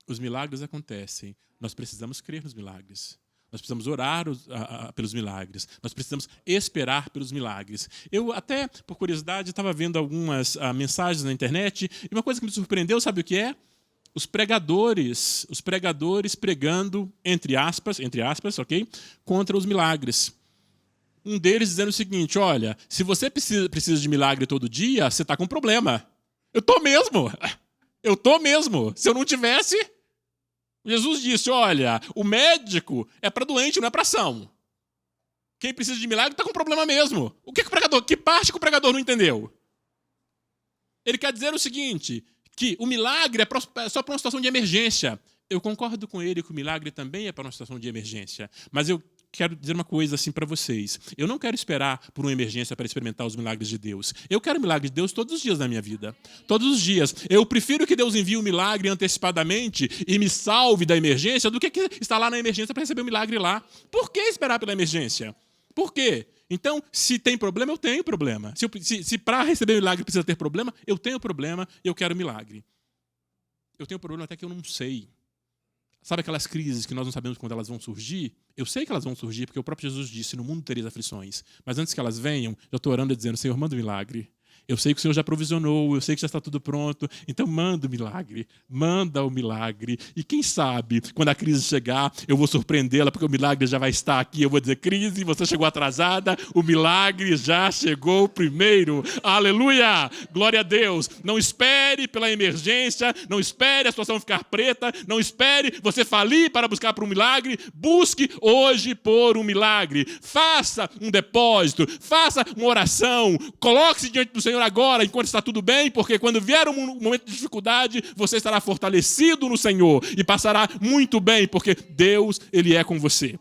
Os milagres acontecem. Nós precisamos crer nos milagres. Nós precisamos orar pelos milagres. Nós precisamos esperar pelos milagres. Eu até, por curiosidade, estava vendo algumas mensagens na internet e uma coisa que me surpreendeu, sabe o que é? Os pregadores pregando, entre aspas, ok? Contra os milagres. Um deles dizendo o seguinte: olha, se você precisa de milagre todo dia, você está com problema. Eu estou mesmo. Se eu não tivesse... Jesus disse: olha, o médico é para doente, não é para ação. Quem precisa de milagre está com problema mesmo. Que parte que o pregador não entendeu? Ele quer dizer o seguinte, que o milagre é só para uma situação de emergência. Eu concordo com ele que o milagre também é para uma situação de emergência. Mas eu quero dizer uma coisa assim para vocês. Eu não quero esperar por uma emergência para experimentar os milagres de Deus. Eu quero o milagre de Deus todos os dias da minha vida. Todos os dias. Eu prefiro que Deus envie o milagre antecipadamente e me salve da emergência do que estar lá na emergência para receber o milagre lá. Por que esperar pela emergência? Por quê? Então, se tem problema, eu tenho problema. Se para receber o milagre precisa ter problema, eu tenho problema e eu quero milagre. Eu tenho problema até que eu não sei. Sabe aquelas crises que nós não sabemos quando elas vão surgir? Eu sei que elas vão surgir, porque o próprio Jesus disse: no mundo tereis aflições. Mas antes que elas venham, eu estou orando e dizendo: Senhor, manda um milagre. Eu sei que o Senhor já provisionou, eu sei que já está tudo pronto, então manda o milagre, manda o milagre. E quem sabe, quando a crise chegar, eu vou surpreendê-la, porque o milagre já vai estar aqui. Eu vou dizer: crise, você chegou atrasada, o milagre já chegou primeiro. Aleluia! Glória a Deus! Não espere pela emergência, não espere a situação ficar preta, não espere você falir para buscar por um milagre. Busque hoje por um milagre. Faça um depósito, faça uma oração, coloque-se diante do Senhor agora, enquanto está tudo bem, porque quando vier um momento de dificuldade, você estará fortalecido no Senhor e passará muito bem, porque Deus, Ele é com você.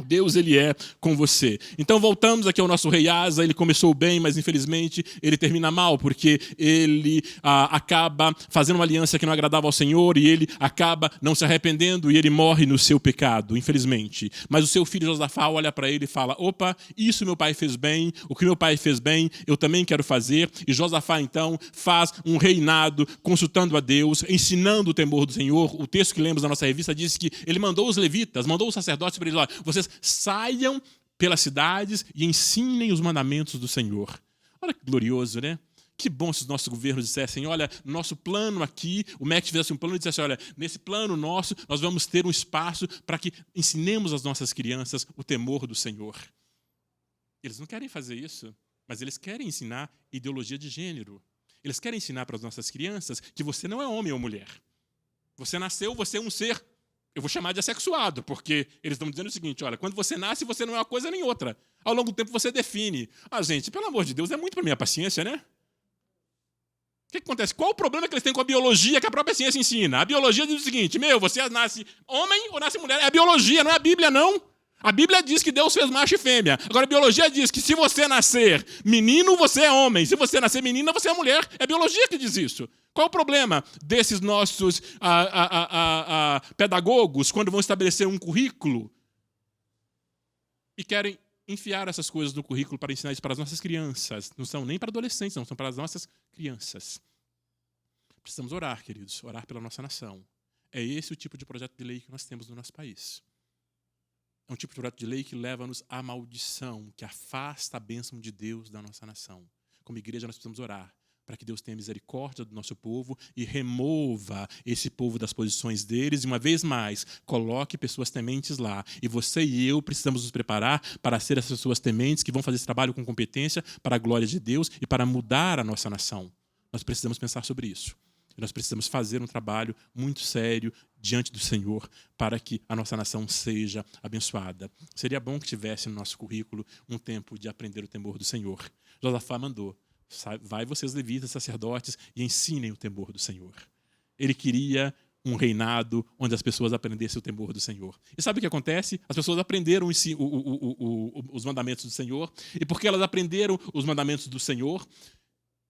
Deus, Ele é com você. Então voltamos aqui ao nosso rei Asa. Ele começou bem, mas infelizmente ele termina mal, porque ele acaba fazendo uma aliança que não agradava ao Senhor e ele acaba não se arrependendo e ele morre no seu pecado, infelizmente. Mas o seu filho Josafá olha para ele e fala: opa, isso meu pai fez bem, o que meu pai fez bem, eu também quero fazer. E Josafá então faz um reinado consultando a Deus, ensinando o temor do Senhor. O texto que lemos da nossa revista diz que ele mandou os levitas, mandou os sacerdotes para eles: olha, vocês saiam pelas cidades e ensinem os mandamentos do Senhor. Olha que glorioso, né? Que bom se os nossos governos dissessem: olha, nosso plano aqui, o MEC fizesse um plano e dissesse: olha, nesse plano nosso, nós vamos ter um espaço para que ensinemos às nossas crianças o temor do Senhor. Eles não querem fazer isso, mas eles querem ensinar ideologia de gênero. Eles querem ensinar para as nossas crianças que você não é homem ou mulher. Você nasceu, você é um ser... Eu vou chamar de assexuado, porque eles estão dizendo o seguinte: olha, quando você nasce, você não é uma coisa nem outra. Ao longo do tempo você define. Ah, gente, pelo amor de Deus, é muito para minha paciência, né? O que acontece? Qual o problema que eles têm com a biologia que a própria ciência ensina? A biologia diz o seguinte: você nasce homem ou nasce mulher? É a biologia, não é a Bíblia, não. A Bíblia diz que Deus fez macho e fêmea. Agora a biologia diz que se você nascer menino, você é homem. Se você nascer menina, você é mulher. É a biologia que diz isso. Qual o problema desses nossos pedagogos quando vão estabelecer um currículo e querem enfiaram essas coisas no currículo para ensinar isso para as nossas crianças. Não são nem para adolescentes, não, são para as nossas crianças. Precisamos orar, queridos, orar pela nossa nação. É esse o tipo de projeto de lei que nós temos no nosso país. É um tipo de projeto de lei que leva-nos à maldição, que afasta a bênção de Deus da nossa nação. Como igreja, nós precisamos orar para que Deus tenha misericórdia do nosso povo e remova esse povo das posições deles. E, uma vez mais, coloque pessoas tementes lá. E você e eu precisamos nos preparar para ser essas pessoas tementes que vão fazer esse trabalho com competência para a glória de Deus e para mudar a nossa nação. Nós precisamos pensar sobre isso. Nós precisamos fazer um trabalho muito sério diante do Senhor para que a nossa nação seja abençoada. Seria bom que tivesse no nosso currículo um tempo de aprender o temor do Senhor. Josafá mandou: vai vocês levitas, sacerdotes, e ensinem o temor do Senhor. Ele queria um reinado onde as pessoas aprendessem o temor do Senhor. E sabe o que acontece? As pessoas aprenderam os mandamentos do Senhor, e porque elas aprenderam os mandamentos do Senhor,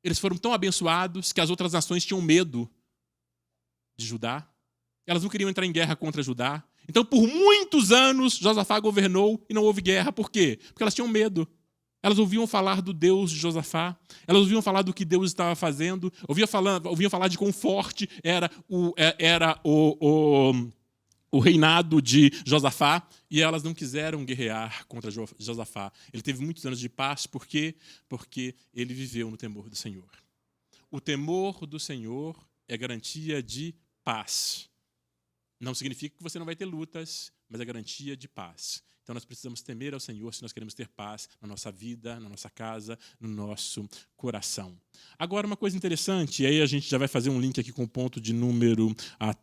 eles foram tão abençoados que as outras nações tinham medo de Judá. Elas não queriam entrar em guerra contra Judá. Então, por muitos anos, Josafá governou e não houve guerra. Por quê? Porque elas tinham medo. Elas ouviam falar do Deus de Josafá. Elas ouviam falar do que Deus estava fazendo. Ouviam falar de quão forte era o reinado de Josafá, e elas não quiseram guerrear contra Josafá. Ele teve muitos anos de paz, por quê? Porque ele viveu no temor do Senhor. O temor do Senhor é garantia de paz. Não significa que você não vai ter lutas, mas é garantia de paz. Então nós precisamos temer ao Senhor se nós queremos ter paz na nossa vida, na nossa casa, no nosso coração. Agora, uma coisa interessante, e aí a gente já vai fazer um link aqui com o ponto de número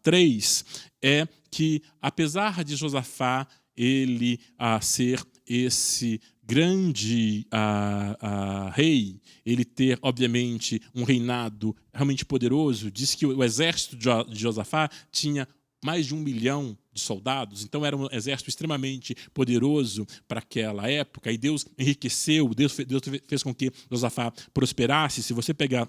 3, é que, apesar de Josafá ele ser esse grande rei, ele ter, obviamente, um reinado realmente poderoso, diz que o exército de Josafá tinha mais de 1 milhão de soldados, então era um exército extremamente poderoso para aquela época, e Deus enriqueceu, Deus fez com que Josafá prosperasse. Se você pegar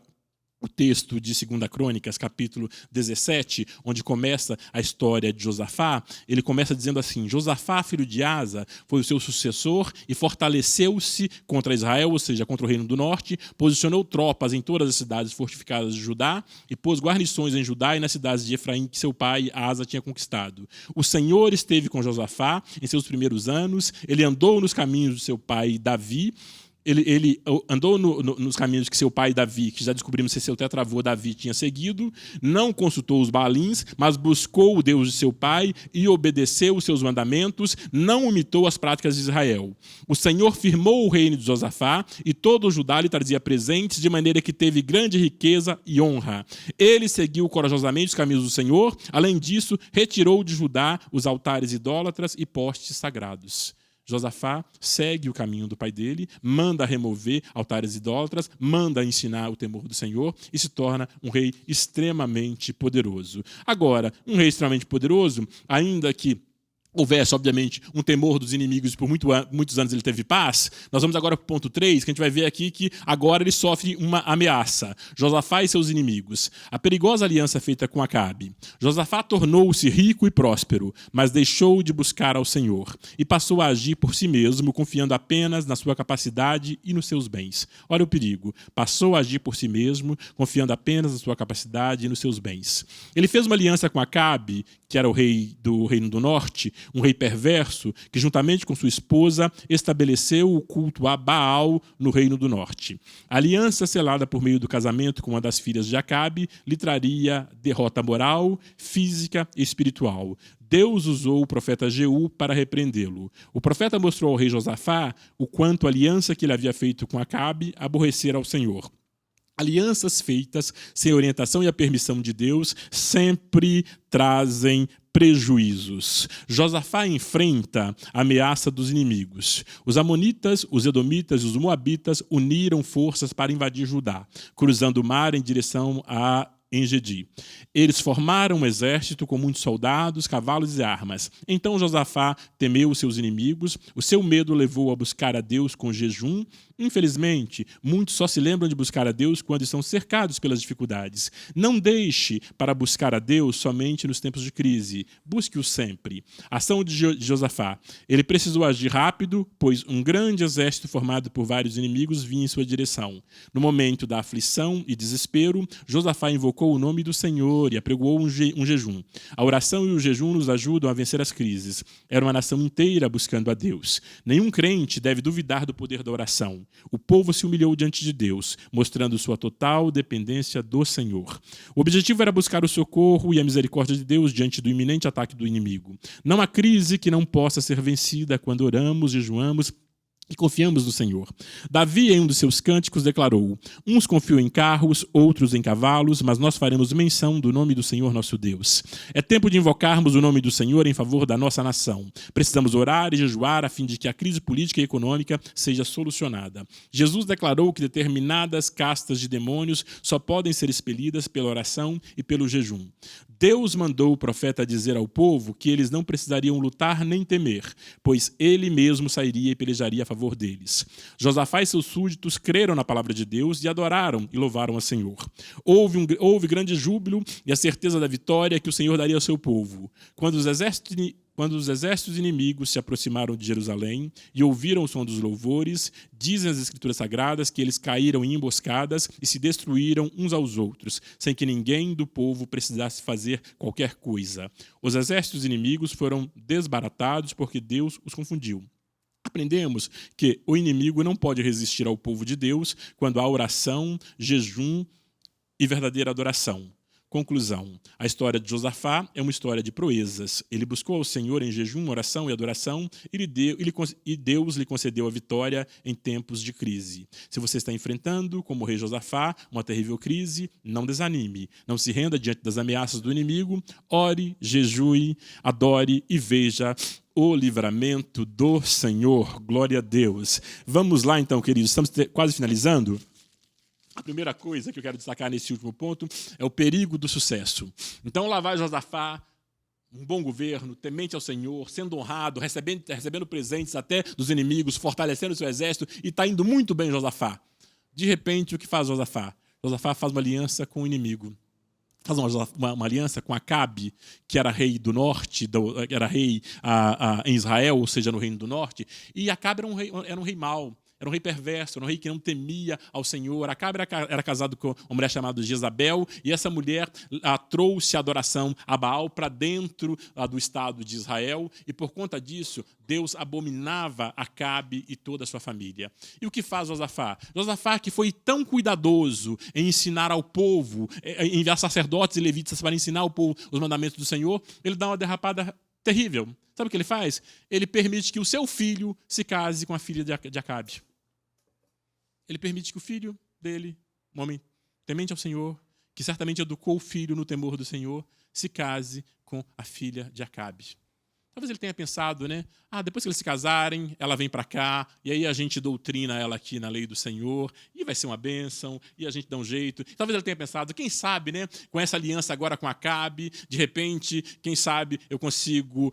o texto de 2 Crônicas, capítulo 17, onde começa a história de Josafá, ele começa dizendo assim: Josafá, filho de Asa, foi o seu sucessor e fortaleceu-se contra Israel, ou seja, contra o reino do norte, posicionou tropas em todas as cidades fortificadas de Judá e pôs guarnições em Judá e nas cidades de Efraim que seu pai Asa tinha conquistado. O Senhor esteve com Josafá em seus primeiros anos, ele andou nos caminhos do seu pai Davi. Ele andou nos caminhos que seu pai Davi, que já descobrimos que seu tetravô Davi tinha seguido, não consultou os Baalins, mas buscou o Deus de seu pai e obedeceu os seus mandamentos, não imitou as práticas de Israel. O Senhor firmou o reino de Josafá e todo o Judá lhe trazia presentes, de maneira que teve grande riqueza e honra. Ele seguiu corajosamente os caminhos do Senhor, além disso, retirou de Judá os altares idólatras e postes sagrados. Josafá segue o caminho do pai dele, manda remover altares idólatras, manda ensinar o temor do Senhor e se torna um rei extremamente poderoso. Agora, um rei extremamente poderoso, ainda que houvesse, obviamente, um temor dos inimigos e por muitos anos ele teve paz, nós vamos agora para o ponto 3, que a gente vai ver aqui que agora ele sofre uma ameaça. Josafá e seus inimigos. A perigosa aliança feita com Acabe. Josafá tornou-se rico e próspero, mas deixou de buscar ao Senhor e passou a agir por si mesmo, confiando apenas na sua capacidade e nos seus bens. Olha o perigo. Passou a agir por si mesmo, confiando apenas na sua capacidade e nos seus bens. Ele fez uma aliança com Acabe, que era o rei do Reino do Norte, um rei perverso, que juntamente com sua esposa estabeleceu o culto a Baal no Reino do Norte. A aliança selada por meio do casamento com uma das filhas de Acabe lhe traria derrota moral, física e espiritual. Deus usou o profeta Jeú para repreendê-lo. O profeta mostrou ao rei Josafá o quanto a aliança que ele havia feito com Acabe aborrecera ao Senhor. Alianças feitas sem orientação e a permissão de Deus sempre trazem prejuízos. Josafá enfrenta a ameaça dos inimigos. Os amonitas, os edomitas e os moabitas uniram forças para invadir Judá, cruzando o mar em direção a Engedi. Eles formaram um exército com muitos soldados, cavalos e armas. Então Josafá temeu os seus inimigos, o seu medo levou a buscar a Deus com jejum. Infelizmente, muitos só se lembram de buscar a Deus quando estão cercados pelas dificuldades. Não deixe para buscar a Deus somente nos tempos de crise. Busque-o sempre. Ação de Josafá. Ele precisou agir rápido, pois um grande exército formado por vários inimigos vinha em sua direção. No momento da aflição e desespero, Josafá invocou o nome do Senhor e apregoou um jejum. A oração e o jejum nos ajudam a vencer as crises. Era uma nação inteira buscando a Deus. Nenhum crente deve duvidar do poder da oração. O povo se humilhou diante de Deus, mostrando sua total dependência do Senhor. O objetivo era buscar o socorro e a misericórdia de Deus diante do iminente ataque do inimigo. Não há crise que não possa ser vencida quando oramos, jejuamos e confiamos no Senhor. Davi, em um dos seus cânticos, declarou: uns confiam em carros, outros em cavalos, mas nós faremos menção do nome do Senhor nosso Deus. É tempo de invocarmos o nome do Senhor em favor da nossa nação. Precisamos orar e jejuar a fim de que a crise política e econômica seja solucionada. Jesus declarou que determinadas castas de demônios só podem ser expelidas pela oração e pelo jejum. Deus mandou o profeta dizer ao povo que eles não precisariam lutar nem temer, pois ele mesmo sairia e pelejaria a favor deles. Josafá e seus súditos creram na palavra de Deus e adoraram e louvaram ao Senhor. Houve grande júbilo e a certeza da vitória que o Senhor daria ao seu povo. Quando os exércitos inimigos se aproximaram de Jerusalém e ouviram o som dos louvores, dizem as Escrituras Sagradas que eles caíram em emboscadas e se destruíram uns aos outros, sem que ninguém do povo precisasse fazer qualquer coisa. Os exércitos inimigos foram desbaratados porque Deus os confundiu. Aprendemos que o inimigo não pode resistir ao povo de Deus quando há oração, jejum e verdadeira adoração. Conclusão: a história de Josafá é uma história de proezas. Ele buscou ao Senhor em jejum, oração e adoração e Deus lhe concedeu a vitória em tempos de crise. Se você está enfrentando, como o rei Josafá, uma terrível crise, não desanime. Não se renda diante das ameaças do inimigo. Ore, jejue, adore e veja o livramento do Senhor. Glória a Deus. Vamos lá então, queridos. Estamos quase finalizando. A primeira coisa que eu quero destacar nesse último ponto é o perigo do sucesso. Então lá vai Josafá, um bom governo, temente ao Senhor, sendo honrado, recebendo presentes até dos inimigos, fortalecendo o seu exército, e está indo muito bem Josafá. De repente, o que faz Josafá? Josafá faz uma aliança com o inimigo. Faz uma aliança com Acabe, que era rei do norte, era rei em Israel, ou seja, no reino do norte, e Acabe era um rei mau. Era um rei perverso, era um rei que não temia ao Senhor. Acabe era casado com uma mulher chamada Jezabel, e essa mulher trouxe a adoração a Baal para dentro do estado de Israel, e por conta disso, Deus abominava Acabe e toda a sua família. E o que faz Josafá? Josafá, que foi tão cuidadoso em ensinar ao povo, em enviar sacerdotes e levitas para ensinar ao povo os mandamentos do Senhor, ele dá uma derrapada terrível. Sabe o que ele faz? Ele permite que o seu filho se case com a filha de Acabe. Ele permite que o filho dele, um homem temente ao Senhor, que certamente educou o filho no temor do Senhor, se case com a filha de Acabe. Talvez ele tenha pensado, né? Depois que eles se casarem, ela vem para cá, e aí a gente doutrina ela aqui na lei do Senhor, e vai ser uma bênção, e a gente dá um jeito. Talvez ele tenha pensado, quem sabe, né? Com essa aliança agora com Acabe, de repente, quem sabe eu consigo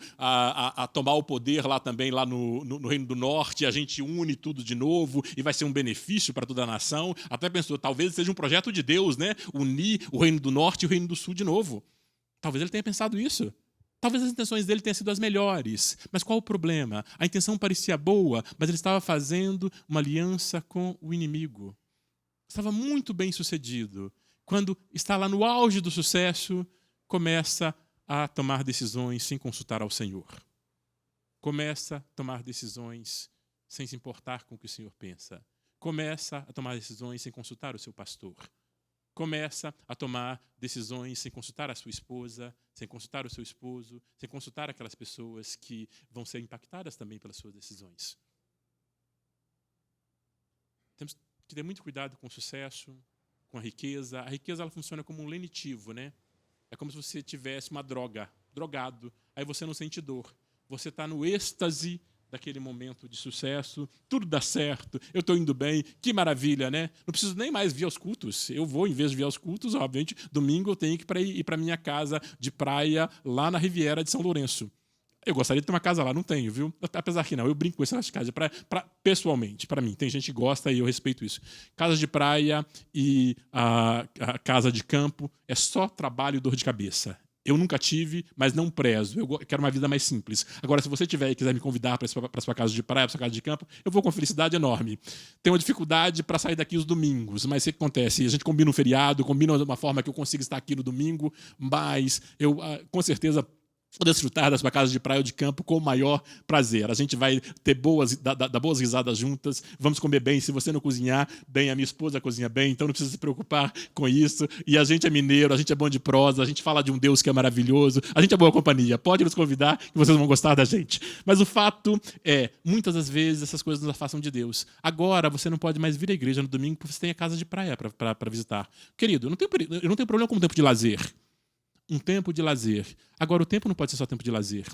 tomar o poder lá também, lá no Reino do Norte, a gente une tudo de novo, e vai ser um benefício para toda a nação. Até pensou, talvez seja um projeto de Deus, né? Unir o Reino do Norte e o Reino do Sul de novo. Talvez ele tenha pensado isso. Talvez as intenções dele tenham sido as melhores, mas qual o problema? A intenção parecia boa, mas ele estava fazendo uma aliança com o inimigo. Estava muito bem sucedido. Quando está lá no auge do sucesso, começa a tomar decisões sem consultar ao Senhor. Começa a tomar decisões sem se importar com o que o Senhor pensa. Começa a tomar decisões sem consultar o seu pastor. Começa a tomar decisões sem consultar a sua esposa, sem consultar o seu esposo, sem consultar aquelas pessoas que vão ser impactadas também pelas suas decisões. Temos que ter muito cuidado com o sucesso, com a riqueza. A riqueza ela funciona como um lenitivo, né? É como se você tivesse uma droga, drogado, aí você não sente dor. Você está no êxtase daquele momento de sucesso, tudo dá certo, eu estou indo bem, que maravilha, né? Não preciso nem mais vir aos cultos. Eu vou, em vez de vir aos cultos, obviamente, domingo eu tenho que ir para minha casa de praia lá na Riviera de São Lourenço. Eu gostaria de ter uma casa lá, não tenho, viu? Apesar que não, eu brinco com esse negócio de casa de praia, pessoalmente, para mim. Tem gente que gosta e eu respeito isso. Casa de praia e a casa de campo é só trabalho e dor de cabeça. Eu nunca tive, mas não prezo. Eu quero uma vida mais simples. Agora, se você tiver e quiser me convidar para a sua casa de praia, para a sua casa de campo, eu vou com felicidade enorme. Tenho uma dificuldade para sair daqui os domingos, mas o que acontece? A gente combina um feriado, combina uma forma que eu consiga estar aqui no domingo, mas eu, com certeza, vou desfrutar da sua casa de praia ou de campo com o maior prazer. A gente vai ter dar boas risadas juntas, vamos comer bem. Se você não cozinhar bem, a minha esposa cozinha bem, então não precisa se preocupar com isso. E a gente é mineiro, a gente é bom de prosa, a gente fala de um Deus que é maravilhoso, a gente é boa companhia. Pode nos convidar que vocês vão gostar da gente. Mas o fato é, muitas das vezes essas coisas nos afastam de Deus. Agora você não pode mais vir à igreja no domingo porque você tem a casa de praia para visitar. Querido, eu não tenho problema com o tempo de lazer. Um tempo de lazer. Agora, o tempo não pode ser só tempo de lazer.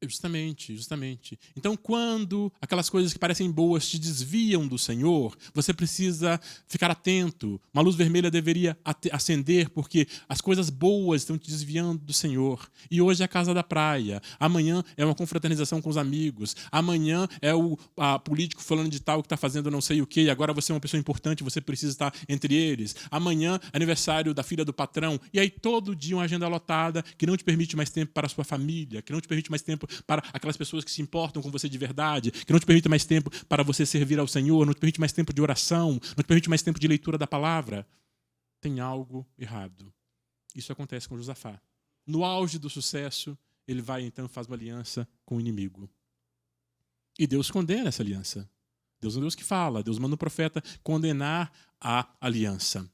Justamente. Então, quando aquelas coisas que parecem boas te desviam do Senhor, você precisa ficar atento. Uma luz vermelha deveria acender, porque as coisas boas estão te desviando do Senhor. E hoje é a casa da praia. Amanhã é uma confraternização com os amigos. Amanhã é o político falando de tal que está fazendo não sei o quê. E agora você é uma pessoa importante, você precisa estar entre eles. Amanhã, aniversário da filha do patrão. E aí, todo dia, uma agenda lotada que não te permite mais tempo para a sua família, que não te permite mais tempo para aquelas pessoas que se importam com você de verdade, que não te permite mais tempo para você servir ao Senhor, não te permite mais tempo de oração, não te permite mais tempo de leitura da palavra. Tem algo errado. Isso acontece com Josafá. No auge do sucesso, ele vai então e faz uma aliança com o inimigo. E Deus condena essa aliança. Deus é um Deus que fala, Deus manda um profeta condenar a aliança.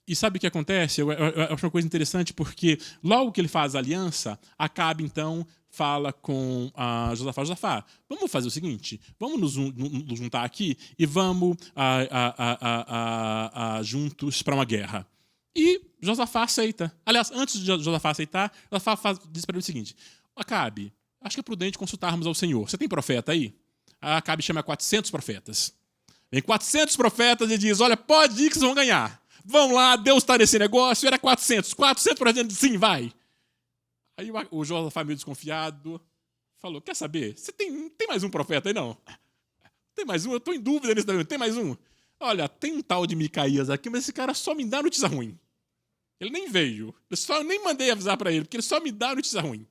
E sabe o que acontece? Eu acho uma coisa interessante, porque logo que ele faz a aliança, Acabe, então, fala com Josafá, vamos fazer o seguinte, vamos nos juntar aqui e vamos juntos para uma guerra. E Josafá aceita. Aliás, antes de Josafá aceitar, Josafá diz para ele o seguinte, Acabe, acho que é prudente consultarmos ao Senhor. Você tem profeta aí? Acabe chama 400 profetas. Vem 400 profetas e diz, olha, pode ir que vocês vão ganhar. Vão lá, Deus está nesse negócio, era 400 profetas, sim, vai. Aí o Josafá, meio desconfiado, falou, quer saber? Você tem mais um profeta aí, não? Tem mais um? Eu estou em dúvida nesse daí. Tem mais um? Olha, tem um tal de Micaías aqui, mas esse cara só me dá notícia ruim. Ele nem veio. Eu nem mandei avisar para ele, porque ele só me dá notícia ruim.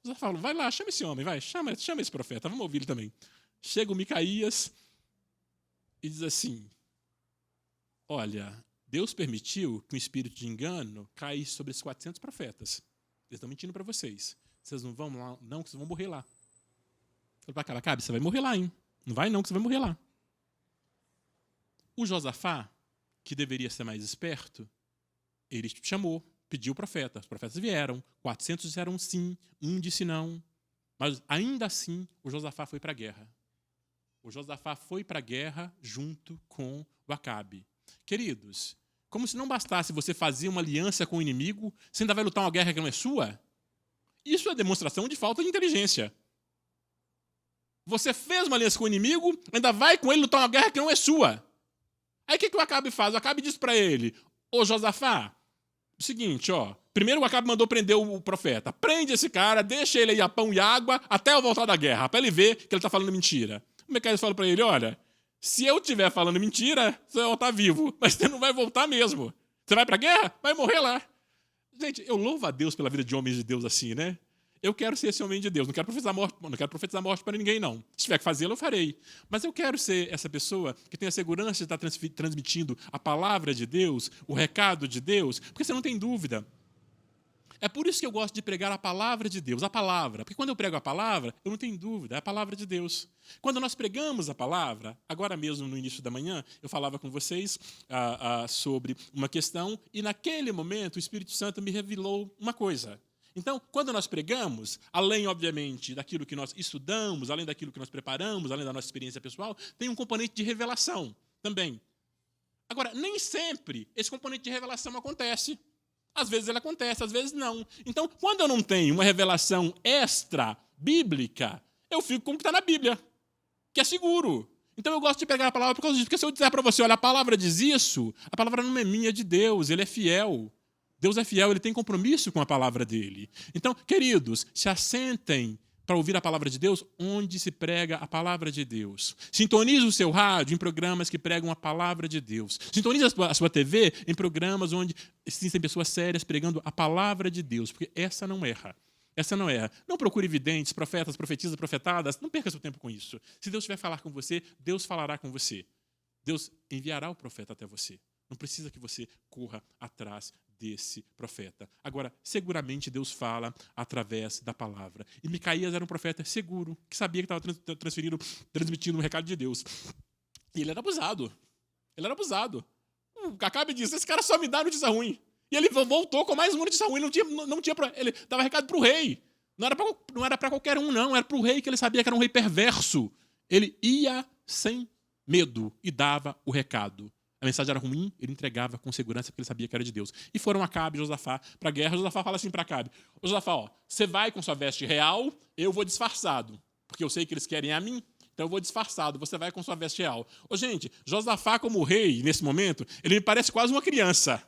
O Josafá falou, vai lá, chama esse homem, vai, chama esse profeta, vamos ouvir ele também. Chega o Micaías e diz assim, olha, Deus permitiu que um espírito de engano caísse sobre esses 400 profetas. Eles estão mentindo para vocês. Vocês não vão lá, não, que vocês vão morrer lá. Falei para cara, Acabe, você vai morrer lá, hein? Não vai não, que você vai morrer lá. O Josafá, que deveria ser mais esperto, ele chamou, pediu o profeta. Os profetas vieram, 400 disseram sim, um disse não. Mas ainda assim, o Josafá foi para a guerra. O Josafá foi para a guerra junto com o Acabe. Queridos, como se não bastasse você fazer uma aliança com o inimigo, você ainda vai lutar uma guerra que não é sua? Isso é demonstração de falta de inteligência. Você fez uma aliança com o inimigo, ainda vai com ele lutar uma guerra que não é sua. Aí o que o Acabe faz? O Acabe diz para ele, ô Josafá, o seguinte, ó, primeiro o Acabe mandou prender o profeta. Prende esse cara, deixa ele aí a pão e água até eu voltar da guerra, para ele ver que ele está falando mentira. O Micaías fala para ele, olha, se eu estiver falando mentira, você vai voltar vivo, mas você não vai voltar mesmo. Você vai para a guerra? Vai morrer lá. Gente, eu louvo a Deus pela vida de homens de Deus assim, né? Eu quero ser esse homem de Deus. Não quero profetizar morte para ninguém, não. Se tiver que fazê-lo, eu farei. Mas eu quero ser essa pessoa que tem a segurança de estar transmitindo a palavra de Deus, o recado de Deus, porque você não tem dúvida. É por isso que eu gosto de pregar a palavra de Deus, a palavra. Porque quando eu prego a palavra, eu não tenho dúvida, é a palavra de Deus. Quando nós pregamos a palavra, agora mesmo no início da manhã, eu falava com vocês sobre uma questão e naquele momento o Espírito Santo me revelou uma coisa. Então, quando nós pregamos, além, obviamente, daquilo que nós estudamos, além daquilo que nós preparamos, além da nossa experiência pessoal, tem um componente de revelação também. Agora, nem sempre esse componente de revelação acontece. Às vezes ele acontece, às vezes não. Então, quando eu não tenho uma revelação extra-bíblica, eu fico com o que está na Bíblia, que é seguro. Então eu gosto de pegar a palavra por causa disso, porque se eu disser para você, olha, a palavra diz isso, a palavra não é minha, é de Deus, ele é fiel. Deus é fiel, ele tem compromisso com a palavra dele. Então, queridos, se assentem para ouvir a palavra de Deus onde se prega a palavra de Deus. Sintonize o seu rádio em programas que pregam a palavra de Deus. Sintonize a sua TV em programas onde existem pessoas sérias pregando a palavra de Deus, porque essa não erra. Essa não erra. Não procure videntes, profetas, profetisas, profetadas. Não perca seu tempo com isso. Se Deus estiver falar com você, Deus falará com você. Deus enviará o profeta até você. Não precisa que você corra atrás desse profeta. Agora, seguramente Deus fala através da palavra. E Micaías era um profeta seguro, que sabia que estava transmitindo um recado de Deus. E ele era abusado. Ele era abusado. O Acabe disse, esse cara só me dá notícia ruim. E ele voltou com mais uma notícia ruim. Ele dava recado para o rei. Não era para qualquer um, não. Era para o rei, que ele sabia que era um rei perverso. Ele ia sem medo e dava o recado. A mensagem era ruim, ele entregava com segurança porque ele sabia que era de Deus. E foram Acabe e Josafá para a guerra. Josafá fala assim para Acabe, Josafá, ó, você vai com sua veste real, eu vou disfarçado, porque eu sei que eles querem a mim, então eu vou disfarçado, você vai com sua veste real. Ô, gente, Josafá como rei, nesse momento, ele me parece quase uma criança.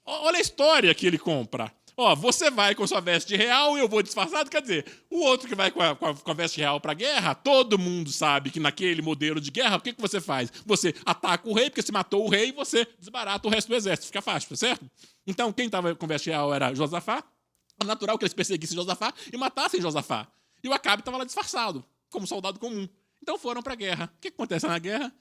Olha a história que ele compra. Ó, você vai com sua veste real e eu vou disfarçado. Quer dizer, o outro que vai com a veste real para a guerra, todo mundo sabe que naquele modelo de guerra, o que você faz? Você ataca o rei, porque se matou o rei, você desbarata o resto do exército. Fica fácil, certo? Então, quem estava com veste real era Josafá. É natural que eles perseguissem Josafá e matassem Josafá. E o Acabe estava lá disfarçado, como soldado comum. Então foram para a guerra. O que acontece na guerra?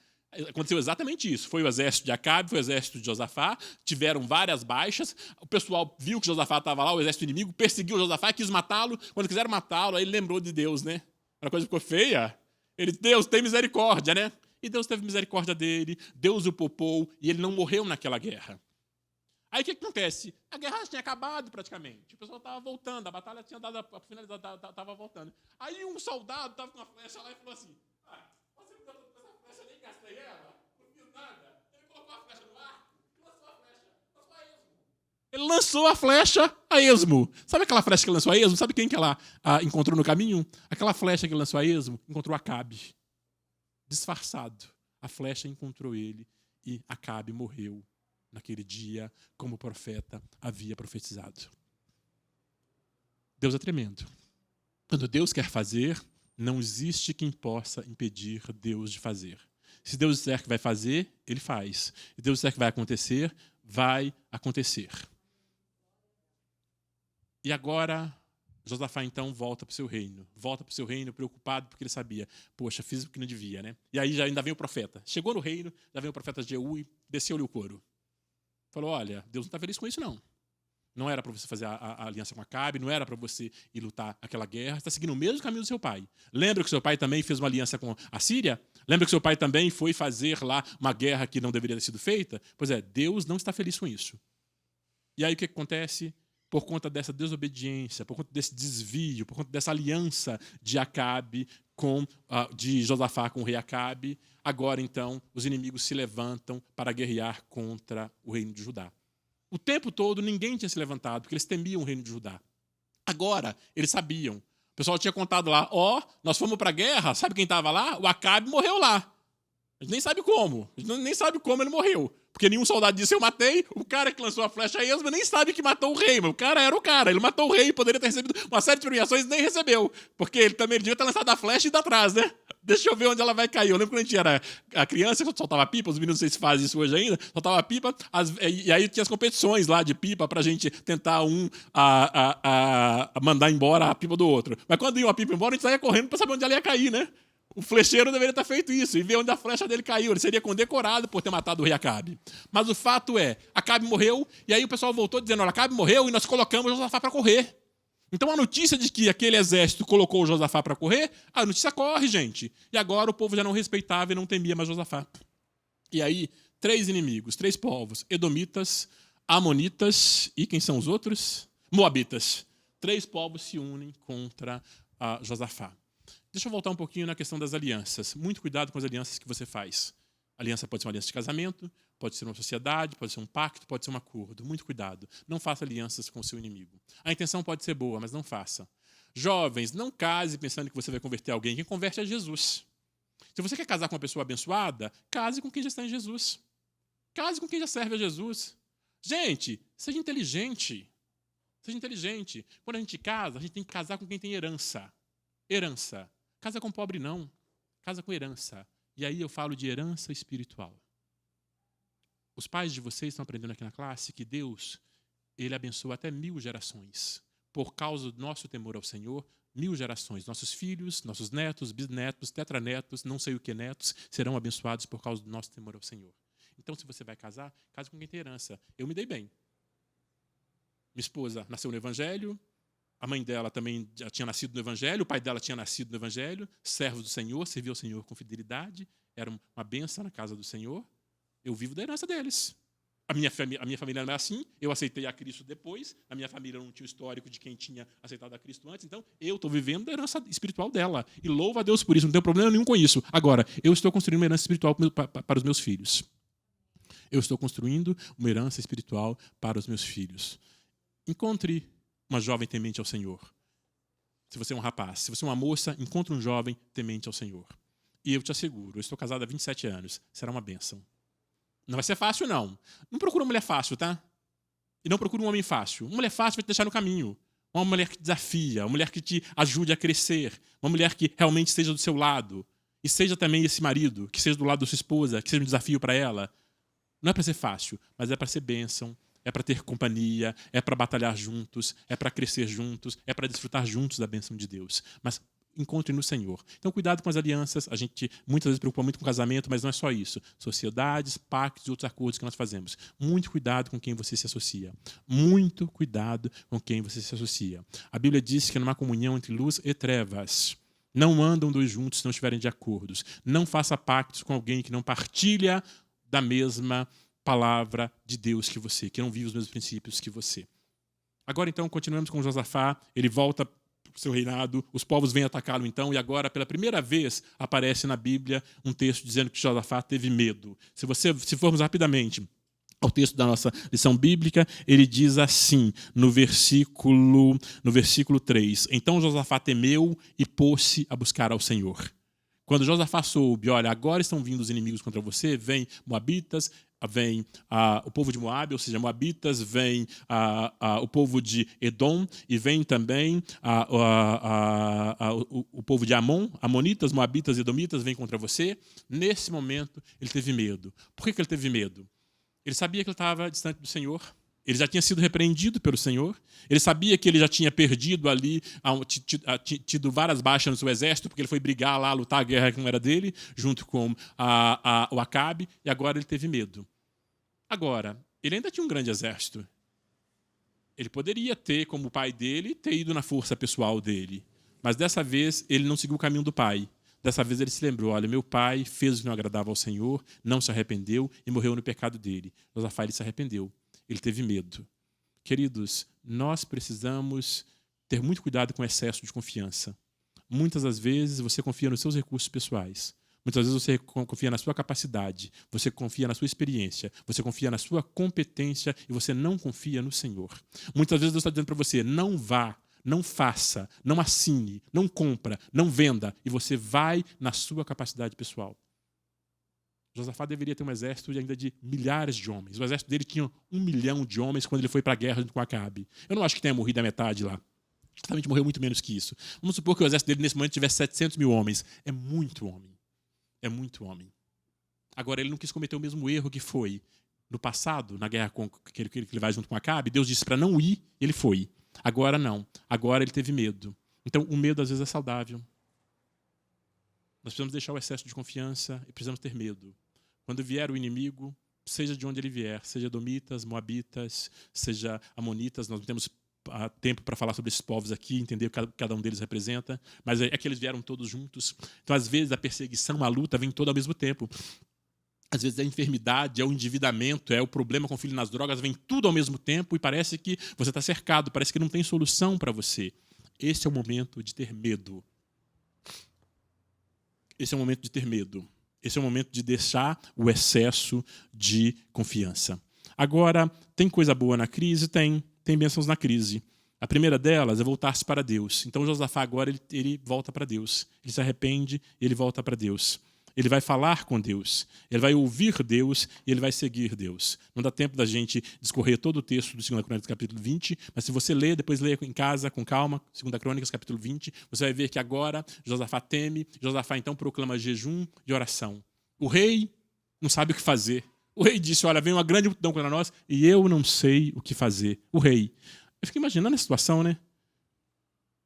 Aconteceu exatamente isso. Foi o exército de Acabe, foi o exército de Josafá, tiveram várias baixas, o pessoal viu que Josafá estava lá, o exército inimigo, perseguiu Josafá, quis matá-lo. Quando quiseram matá-lo, aí ele lembrou de Deus, né? A coisa ficou feia. Ele, Deus, tem misericórdia, né? E Deus teve misericórdia dele, Deus o poupou, e ele não morreu naquela guerra. Aí o que acontece? A guerra tinha acabado praticamente, o pessoal estava voltando, a batalha tinha dado a finalizada, estava voltando. Aí um soldado estava com uma flecha lá e falou assim, você me deu essa flecha, nem gastei ela, não fiz nada. Ele colocou a flecha no ar e lançou a flecha, lançou a esmo. Ele lançou a flecha a esmo. Sabe aquela flecha que lançou a esmo? Sabe quem que ela encontrou no caminho? Aquela flecha que lançou a esmo encontrou Acabe. Disfarçado. A flecha encontrou ele e Acabe morreu naquele dia, como o profeta havia profetizado. Deus é tremendo. Quando Deus quer fazer, não existe quem possa impedir Deus de fazer. Se Deus disser que vai fazer, ele faz. Se Deus disser que vai acontecer, vai acontecer. E agora, Josafá então volta para o seu reino. Volta para o seu reino preocupado porque ele sabia, poxa, fiz o que não devia, né? E aí já ainda vem o profeta. Chegou no reino, já vem o profeta Jeú e desceu-lhe o couro. Falou, olha, Deus não está feliz com isso, não. Não era para você fazer a aliança com Acabe, não era para você ir lutar aquela guerra. Você está seguindo o mesmo caminho do seu pai. Lembra que seu pai também fez uma aliança com a Síria? Lembra que seu pai também foi fazer lá uma guerra que não deveria ter sido feita? Pois é, Deus não está feliz com isso. E aí o que acontece? Por conta dessa desobediência, por conta desse desvio, por conta dessa aliança de Acabe de Josafá com o rei Acabe, agora então os inimigos se levantam para guerrear contra o reino de Judá. O tempo todo ninguém tinha se levantado, porque eles temiam o reino de Judá. Agora, eles sabiam. O pessoal tinha contado lá, nós fomos para a guerra, sabe quem estava lá? O Acabe morreu lá. A gente nem sabe como. A gente nem sabe como ele morreu. Porque nenhum soldado disse, eu matei. O cara que lançou a flecha a esmo nem sabe que matou o rei. Mas o cara era o cara. Ele matou o rei e poderia ter recebido uma série de premiações e nem recebeu. Porque ele também devia ter lançado a flecha e ido atrás, né? Deixa eu ver onde ela vai cair. Eu lembro quando a gente era a criança, soltava pipa, os meninos não sei se fazem isso hoje ainda, soltava pipa, e aí tinha as competições lá de pipa pra gente tentar mandar embora a pipa do outro. Mas quando ia uma pipa embora, a gente saía correndo pra saber onde ela ia cair, né? O flecheiro deveria ter feito isso e ver onde a flecha dele caiu. Ele seria condecorado por ter matado o rei Acabe. Mas o fato é, Acabe morreu, e aí o pessoal voltou dizendo, olha, Acabe morreu e nós colocamos Josafá para correr. Então a notícia de que aquele exército colocou Josafá para correr, a notícia corre, gente. E agora o povo já não respeitava e não temia mais Josafá. E aí, 3 inimigos, 3 povos, edomitas, amonitas e quem são os outros? Moabitas. 3 povos se unem contra Josafá. Deixa eu voltar um pouquinho na questão das alianças. Muito cuidado com as alianças que você faz. Aliança pode ser uma aliança de casamento, pode ser uma sociedade, pode ser um pacto, pode ser um acordo. Muito cuidado. Não faça alianças com o seu inimigo. A intenção pode ser boa, mas não faça. Jovens, não case pensando que você vai converter alguém. Quem converte é Jesus. Se você quer casar com uma pessoa abençoada, case com quem já está em Jesus. Case com quem já serve a Jesus. Gente, seja inteligente. Seja inteligente. Quando a gente casa, a gente tem que casar com quem tem herança. Herança. Casa com pobre, não. Casa com herança. E aí eu falo de herança espiritual. Os pais de vocês estão aprendendo aqui na classe que Deus, Ele abençoa até 1000 gerações. Por causa do nosso temor ao Senhor, 1000 gerações. Nossos filhos, nossos netos, bisnetos, tetranetos, não sei o que netos, serão abençoados por causa do nosso temor ao Senhor. Então, se você vai casar, case com quem tem herança. Eu me dei bem. Minha esposa nasceu no Evangelho, a mãe dela também já tinha nascido no Evangelho, o pai dela tinha nascido no Evangelho, servo do Senhor, serviu ao Senhor com fidelidade, era uma bênção na casa do Senhor. Eu vivo da herança deles. A minha família não é assim, eu aceitei a Cristo depois, a minha família não tinha o histórico de quem tinha aceitado a Cristo antes, então eu estou vivendo da herança espiritual dela. E louvo a Deus por isso, não tenho problema nenhum com isso. Agora, eu estou construindo uma herança espiritual para os meus filhos. Eu estou construindo uma herança espiritual para os meus filhos. Encontre uma jovem temente ao Senhor. Se você é um rapaz, se você é uma moça, encontre um jovem temente ao Senhor. E eu te asseguro, eu estou casado há 27 anos, será uma bênção. Não vai ser fácil, não. Não procura uma mulher fácil, tá? E não procura um homem fácil. Uma mulher fácil vai te deixar no caminho. Uma mulher que te desafia, uma mulher que te ajude a crescer, uma mulher que realmente esteja do seu lado. E seja também esse marido, que seja do lado da sua esposa, que seja um desafio para ela. Não é para ser fácil, mas é para ser bênção, é para ter companhia, é para batalhar juntos, é para crescer juntos, é para desfrutar juntos da bênção de Deus. Mas encontre no Senhor. Então, cuidado com as alianças. A gente muitas vezes preocupa muito com o casamento, mas não é só isso. Sociedades, pactos e outros acordos que nós fazemos. Muito cuidado com quem você se associa. Muito cuidado com quem você se associa. A Bíblia diz que não há comunhão entre luz e trevas. Não andam dois juntos se não estiverem de acordo. Não faça pactos com alguém que não partilha da mesma palavra de Deus que você, que não vive os mesmos princípios que você. Agora, então, continuamos com Josafá. Ele volta para o seu reinado, os povos vêm atacá-lo, então, e agora, pela primeira vez, aparece na Bíblia um texto dizendo que Josafá teve medo. Se formos rapidamente ao texto da nossa lição bíblica, ele diz assim, no versículo 3. Então Josafá temeu e pôs-se a buscar ao Senhor. Quando Josafá soube, olha, agora estão vindo os inimigos contra você, vem Moabitas, vem o povo de Moabe, ou seja, Moabitas, vem o povo de Edom, e vem também o povo de Amon, Amonitas, Moabitas e Edomitas vêm contra você. Nesse momento, ele teve medo. Por que ele teve medo? Ele sabia que ele estava distante do Senhor. Ele já tinha sido repreendido pelo Senhor. Ele sabia que ele já tinha perdido ali, tido várias baixas no seu exército, porque ele foi brigar lá, lutar a guerra que não era dele, junto com o Acabe, e agora ele teve medo. Agora, ele ainda tinha um grande exército. Ele poderia ter, como o pai dele, ter ido na força pessoal dele. Mas dessa vez, ele não seguiu o caminho do pai. Dessa vez ele se lembrou, olha, meu pai fez o que não agradava ao Senhor, não se arrependeu e morreu no pecado dele. Josafá, ele se arrependeu. Ele teve medo. Queridos, nós precisamos ter muito cuidado com o excesso de confiança. Muitas das vezes você confia nos seus recursos pessoais. Muitas vezes você confia na sua capacidade, você confia na sua experiência, você confia na sua competência e você não confia no Senhor. Muitas vezes Deus está dizendo para você, não vá, não faça, não assine, não compra, não venda, e você vai na sua capacidade pessoal. Josafá deveria ter um exército ainda de milhares de homens. O exército dele tinha 1 milhão de homens quando ele foi para a guerra junto com Acabe. Eu não acho que tenha morrido a metade lá. Certamente morreu muito menos que isso. Vamos supor que o exército dele nesse momento tivesse 700 mil homens. É muito homem. É muito homem. Agora, ele não quis cometer o mesmo erro que foi no passado, na guerra que ele vai junto com Acabe. Deus disse para não ir, ele foi. Agora não. Agora ele teve medo. Então, o medo às vezes é saudável. Nós precisamos deixar o excesso de confiança e precisamos ter medo. Quando vier o inimigo, seja de onde ele vier, seja Edomitas, Moabitas, seja Amonitas, nós não temos tempo para falar sobre esses povos aqui, entender o que cada um deles representa, mas é que eles vieram todos juntos. Então, às vezes, a perseguição, a luta vem toda ao mesmo tempo. Às vezes, a enfermidade, é o endividamento, é o problema com o filho nas drogas, vem tudo ao mesmo tempo e parece que você está cercado, parece que não tem solução para você. Esse é o momento de ter medo. Esse é o momento de ter medo. Esse é o momento de deixar o excesso de confiança. Agora, tem coisa boa na crise? Tem bênçãos na crise. A primeira delas é voltar-se para Deus. Então Josafá agora ele volta para Deus. Ele se arrepende e ele volta para Deus. Ele vai falar com Deus, ele vai ouvir Deus e ele vai seguir Deus. Não dá tempo da gente discorrer todo o texto do 2 Crônicas, capítulo 20, mas se você ler, depois lê em casa, com calma, 2 Crônicas, capítulo 20, você vai ver que agora Josafá teme, Josafá então proclama jejum e oração. O rei não sabe o que fazer. O rei disse, olha, vem uma grande multidão contra nós e eu não sei o que fazer. O rei. Eu fico imaginando a situação, né?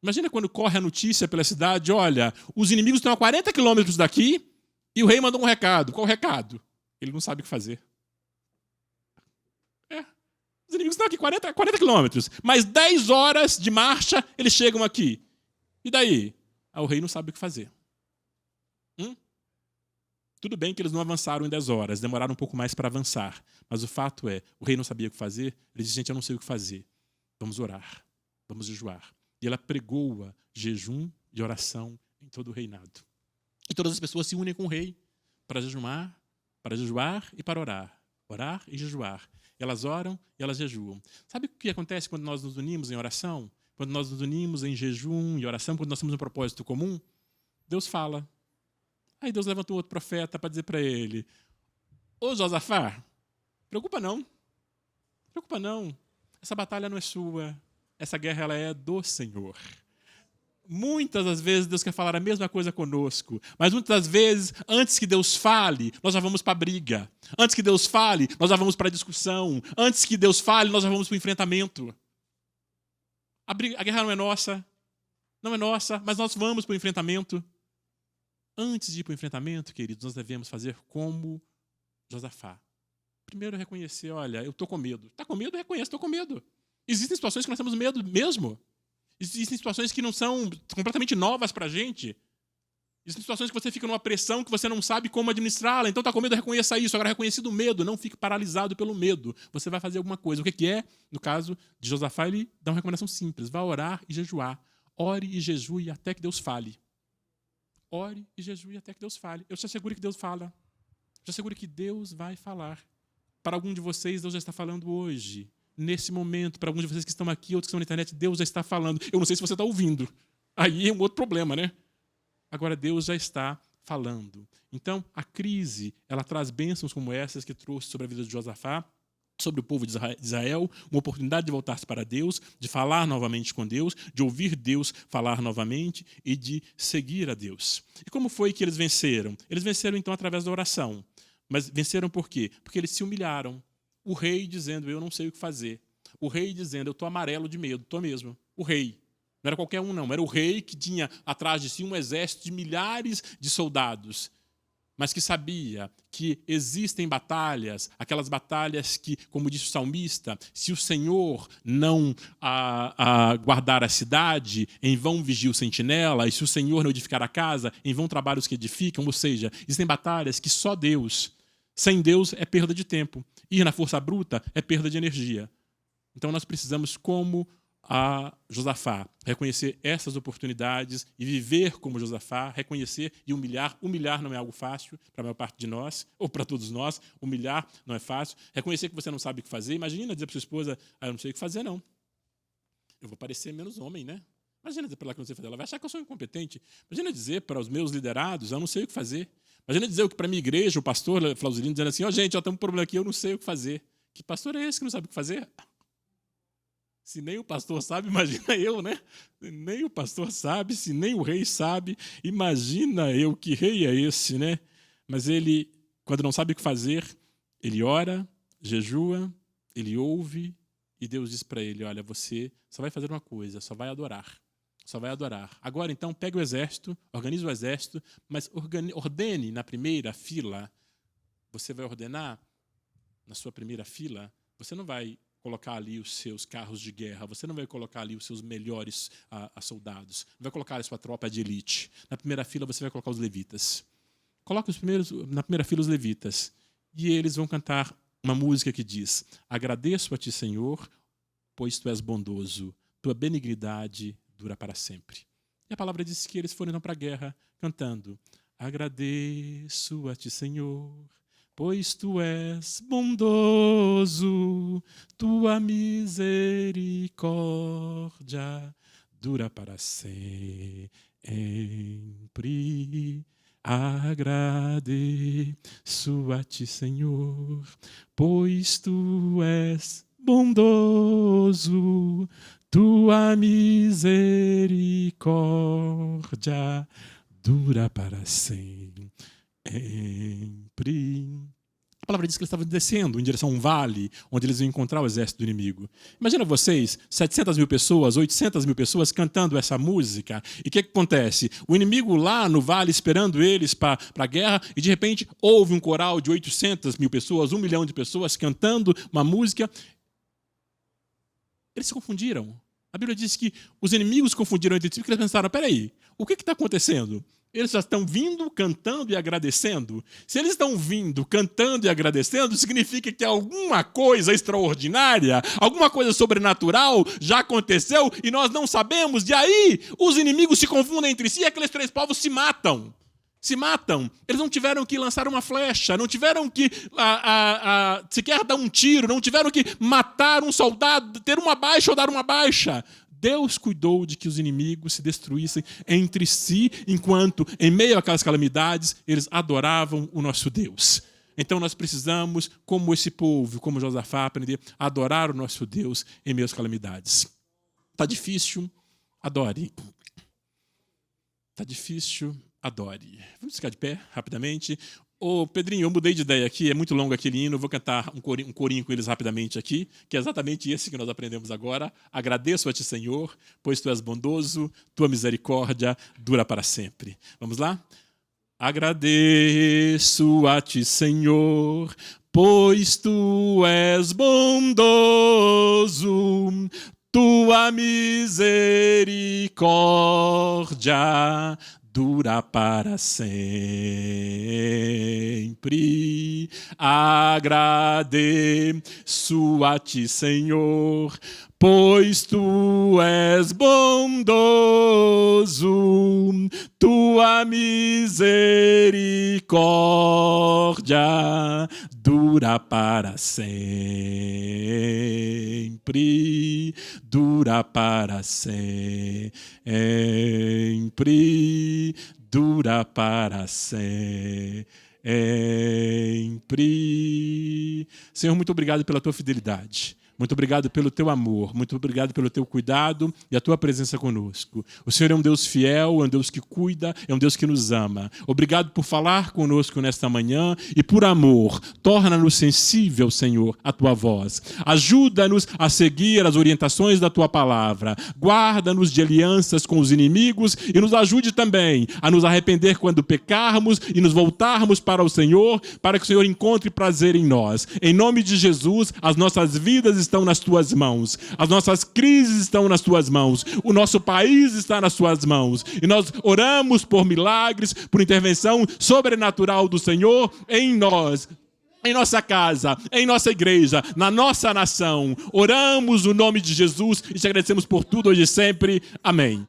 Imagina quando corre a notícia pela cidade, olha, os inimigos estão a 40 quilômetros daqui, e o rei mandou um recado. Qual o recado? Ele não sabe o que fazer. Os inimigos estão aqui 40 quilômetros. Mais 10 horas de marcha, eles chegam aqui. E daí? O rei não sabe o que fazer. Tudo bem que eles não avançaram em 10 horas. Demoraram um pouco mais para avançar. Mas o fato é, o rei não sabia o que fazer. Ele disse, gente, eu não sei o que fazer. Vamos orar. Vamos jejuar. E ela pregoa jejum e oração em todo o reinado. E todas as pessoas se unem com o rei para jejuar e para orar. Orar e jejuar. Elas oram e elas jejuam. Sabe o que acontece quando nós nos unimos em oração? Quando nós nos unimos em jejum e oração, quando nós temos um propósito comum? Deus fala. Aí Deus levantou outro profeta para dizer para ele, ô Josafá, preocupa não. Preocupa não. Essa batalha não é sua. Essa guerra ela é do Senhor. Muitas das vezes Deus quer falar a mesma coisa conosco, mas muitas das vezes, antes que Deus fale, nós já vamos para a briga. Antes que Deus fale, nós já vamos para a discussão. Antes que Deus fale, nós já vamos para o enfrentamento. A guerra não é nossa, mas nós vamos para o enfrentamento. Antes de ir para o enfrentamento, queridos, nós devemos fazer como Josafá. Primeiro reconhecer, olha, eu estou com medo. Está com medo? Reconheça, estou com medo. Existem situações que nós temos medo mesmo. Existem situações que não são completamente novas para a gente. Existem situações que você fica numa pressão que você não sabe como administrá-la. Então está com medo, reconheça isso. Agora, reconhecido o medo, não fique paralisado pelo medo. Você vai fazer alguma coisa. O que é? No caso de Josafá, ele dá uma recomendação simples. Vá orar e jejuar. Ore e jejue até que Deus fale. Ore e jejue até que Deus fale. Eu te asseguro que Deus fala. Eu te asseguro que Deus vai falar. Para algum de vocês, Deus já está falando hoje. Nesse momento, para alguns de vocês que estão aqui, outros que estão na internet, Deus já está falando. Eu não sei se você está ouvindo. Aí é um outro problema, né? Agora, Deus já está falando. Então, a crise, ela traz bênçãos como essas que trouxe sobre a vida de Josafá, sobre o povo de Israel, uma oportunidade de voltar-se para Deus, de falar novamente com Deus, de ouvir Deus falar novamente e de seguir a Deus. E como foi que eles venceram? Eles venceram, então, através da oração. Mas venceram por quê? Porque eles se humilharam. O rei dizendo, eu não sei o que fazer. O rei dizendo, eu estou amarelo de medo, estou mesmo. O rei. Não era qualquer um, não. Era o rei que tinha atrás de si um exército de milhares de soldados, mas que sabia que existem batalhas, aquelas batalhas que, como disse o salmista, se o Senhor não guardar a cidade, em vão vigia o sentinela, e se o Senhor não edificar a casa, em vão trabalham os que edificam. Ou seja, existem batalhas que só Deus. Sem Deus é perda de tempo. Ir na força bruta é perda de energia. Então nós precisamos, como a Josafá, reconhecer essas oportunidades e viver como Josafá, reconhecer e humilhar. Humilhar não é algo fácil para a maior parte de nós, ou para todos nós. Humilhar não é fácil. Reconhecer que você não sabe o que fazer. Imagina dizer para sua esposa, eu não sei o que fazer, não. Eu vou parecer menos homem, né? Imagina dizer para ela que eu não sei fazer. Ela vai achar que eu sou incompetente. Imagina dizer para os meus liderados, eu não sei o que fazer. Imagina dizer o que para a minha igreja, o pastor Flausilino, dizendo assim, gente, tem um problema aqui, eu não sei o que fazer. Que pastor é esse que não sabe o que fazer? Se nem o pastor sabe, imagina eu, né? Nem o pastor sabe, se nem o rei sabe, imagina eu, que rei é esse, né? Mas ele, quando não sabe o que fazer, ele ora, jejua, ele ouve, e Deus diz para ele, olha, você só vai fazer uma coisa, só vai adorar. Só vai adorar. Agora, então, pegue o exército, organize o exército, mas ordene na primeira fila. Você vai ordenar na sua primeira fila, você não vai colocar ali os seus carros de guerra, você não vai colocar ali os seus melhores soldados, não vai colocar a sua tropa de elite. Na primeira fila, você vai colocar os levitas. Coloque na primeira fila os levitas, e eles vão cantar uma música que diz, agradeço a ti, Senhor, pois tu és bondoso, tua benignidade dura para sempre. E a palavra diz que eles foram então para a guerra cantando, agradeço a ti, Senhor, pois tu és bondoso, tua misericórdia dura para sempre. Agradeço a ti, Senhor, pois tu és bondoso, tua misericórdia dura para sempre. A palavra diz que eles estavam descendo em direção a um vale, onde eles iam encontrar o exército do inimigo. Imagina vocês, 700 mil pessoas, 800 mil pessoas cantando essa música. E o que acontece? O inimigo lá no vale esperando eles para a guerra, e de repente houve um coral de 800 mil pessoas, 1 milhão de pessoas cantando uma música. Eles se confundiram. A Bíblia diz que os inimigos confundiram entre si, porque eles pensaram, peraí, o que está acontecendo? Eles já estão vindo, cantando e agradecendo. Se eles estão vindo, cantando e agradecendo, significa que alguma coisa extraordinária, alguma coisa sobrenatural já aconteceu e nós não sabemos. E aí, os inimigos se confundem entre si e aqueles 3 povos se matam. Se matam. Eles não tiveram que lançar uma flecha, não tiveram que sequer dar um tiro, não tiveram que matar um soldado, ter uma baixa ou dar uma baixa. Deus cuidou de que os inimigos se destruíssem entre si, enquanto, em meio àquelas calamidades, eles adoravam o nosso Deus. Então nós precisamos, como esse povo, como Josafá, aprender a adorar o nosso Deus em meio às calamidades. Está difícil? Adore. Está difícil? Adore. Vamos ficar de pé, rapidamente. Ô, Pedrinho, eu mudei de ideia aqui, é muito longo aquele hino, eu vou cantar um corinho com eles rapidamente aqui, que é exatamente esse que nós aprendemos agora. Agradeço a ti, Senhor, pois tu és bondoso, tua misericórdia dura para sempre. Vamos lá? Agradeço a ti, Senhor, pois tu és bondoso, tua misericórdia dura para sempre. Agradeço a ti, Senhor, pois tu és bondoso, tua misericórdia dura para sempre, dura para sempre, dura para sempre. Senhor, muito obrigado pela tua fidelidade. Muito obrigado pelo teu amor, muito obrigado pelo teu cuidado e a tua presença conosco. O Senhor é um Deus fiel, é um Deus que cuida, é um Deus que nos ama. Obrigado por falar conosco nesta manhã e por amor. Torna-nos sensível, Senhor, à tua voz. Ajuda-nos a seguir as orientações da tua palavra. Guarda-nos de alianças com os inimigos e nos ajude também a nos arrepender quando pecarmos e nos voltarmos para o Senhor, para que o Senhor encontre prazer em nós. Em nome de Jesus, as nossas vidas estão nas tuas mãos. As nossas crises estão nas tuas mãos. O nosso país está nas tuas mãos. E nós oramos por milagres, por intervenção sobrenatural do Senhor em nós, em nossa casa, em nossa igreja, na nossa nação. Oramos no nome de Jesus e te agradecemos por tudo hoje e sempre. Amém.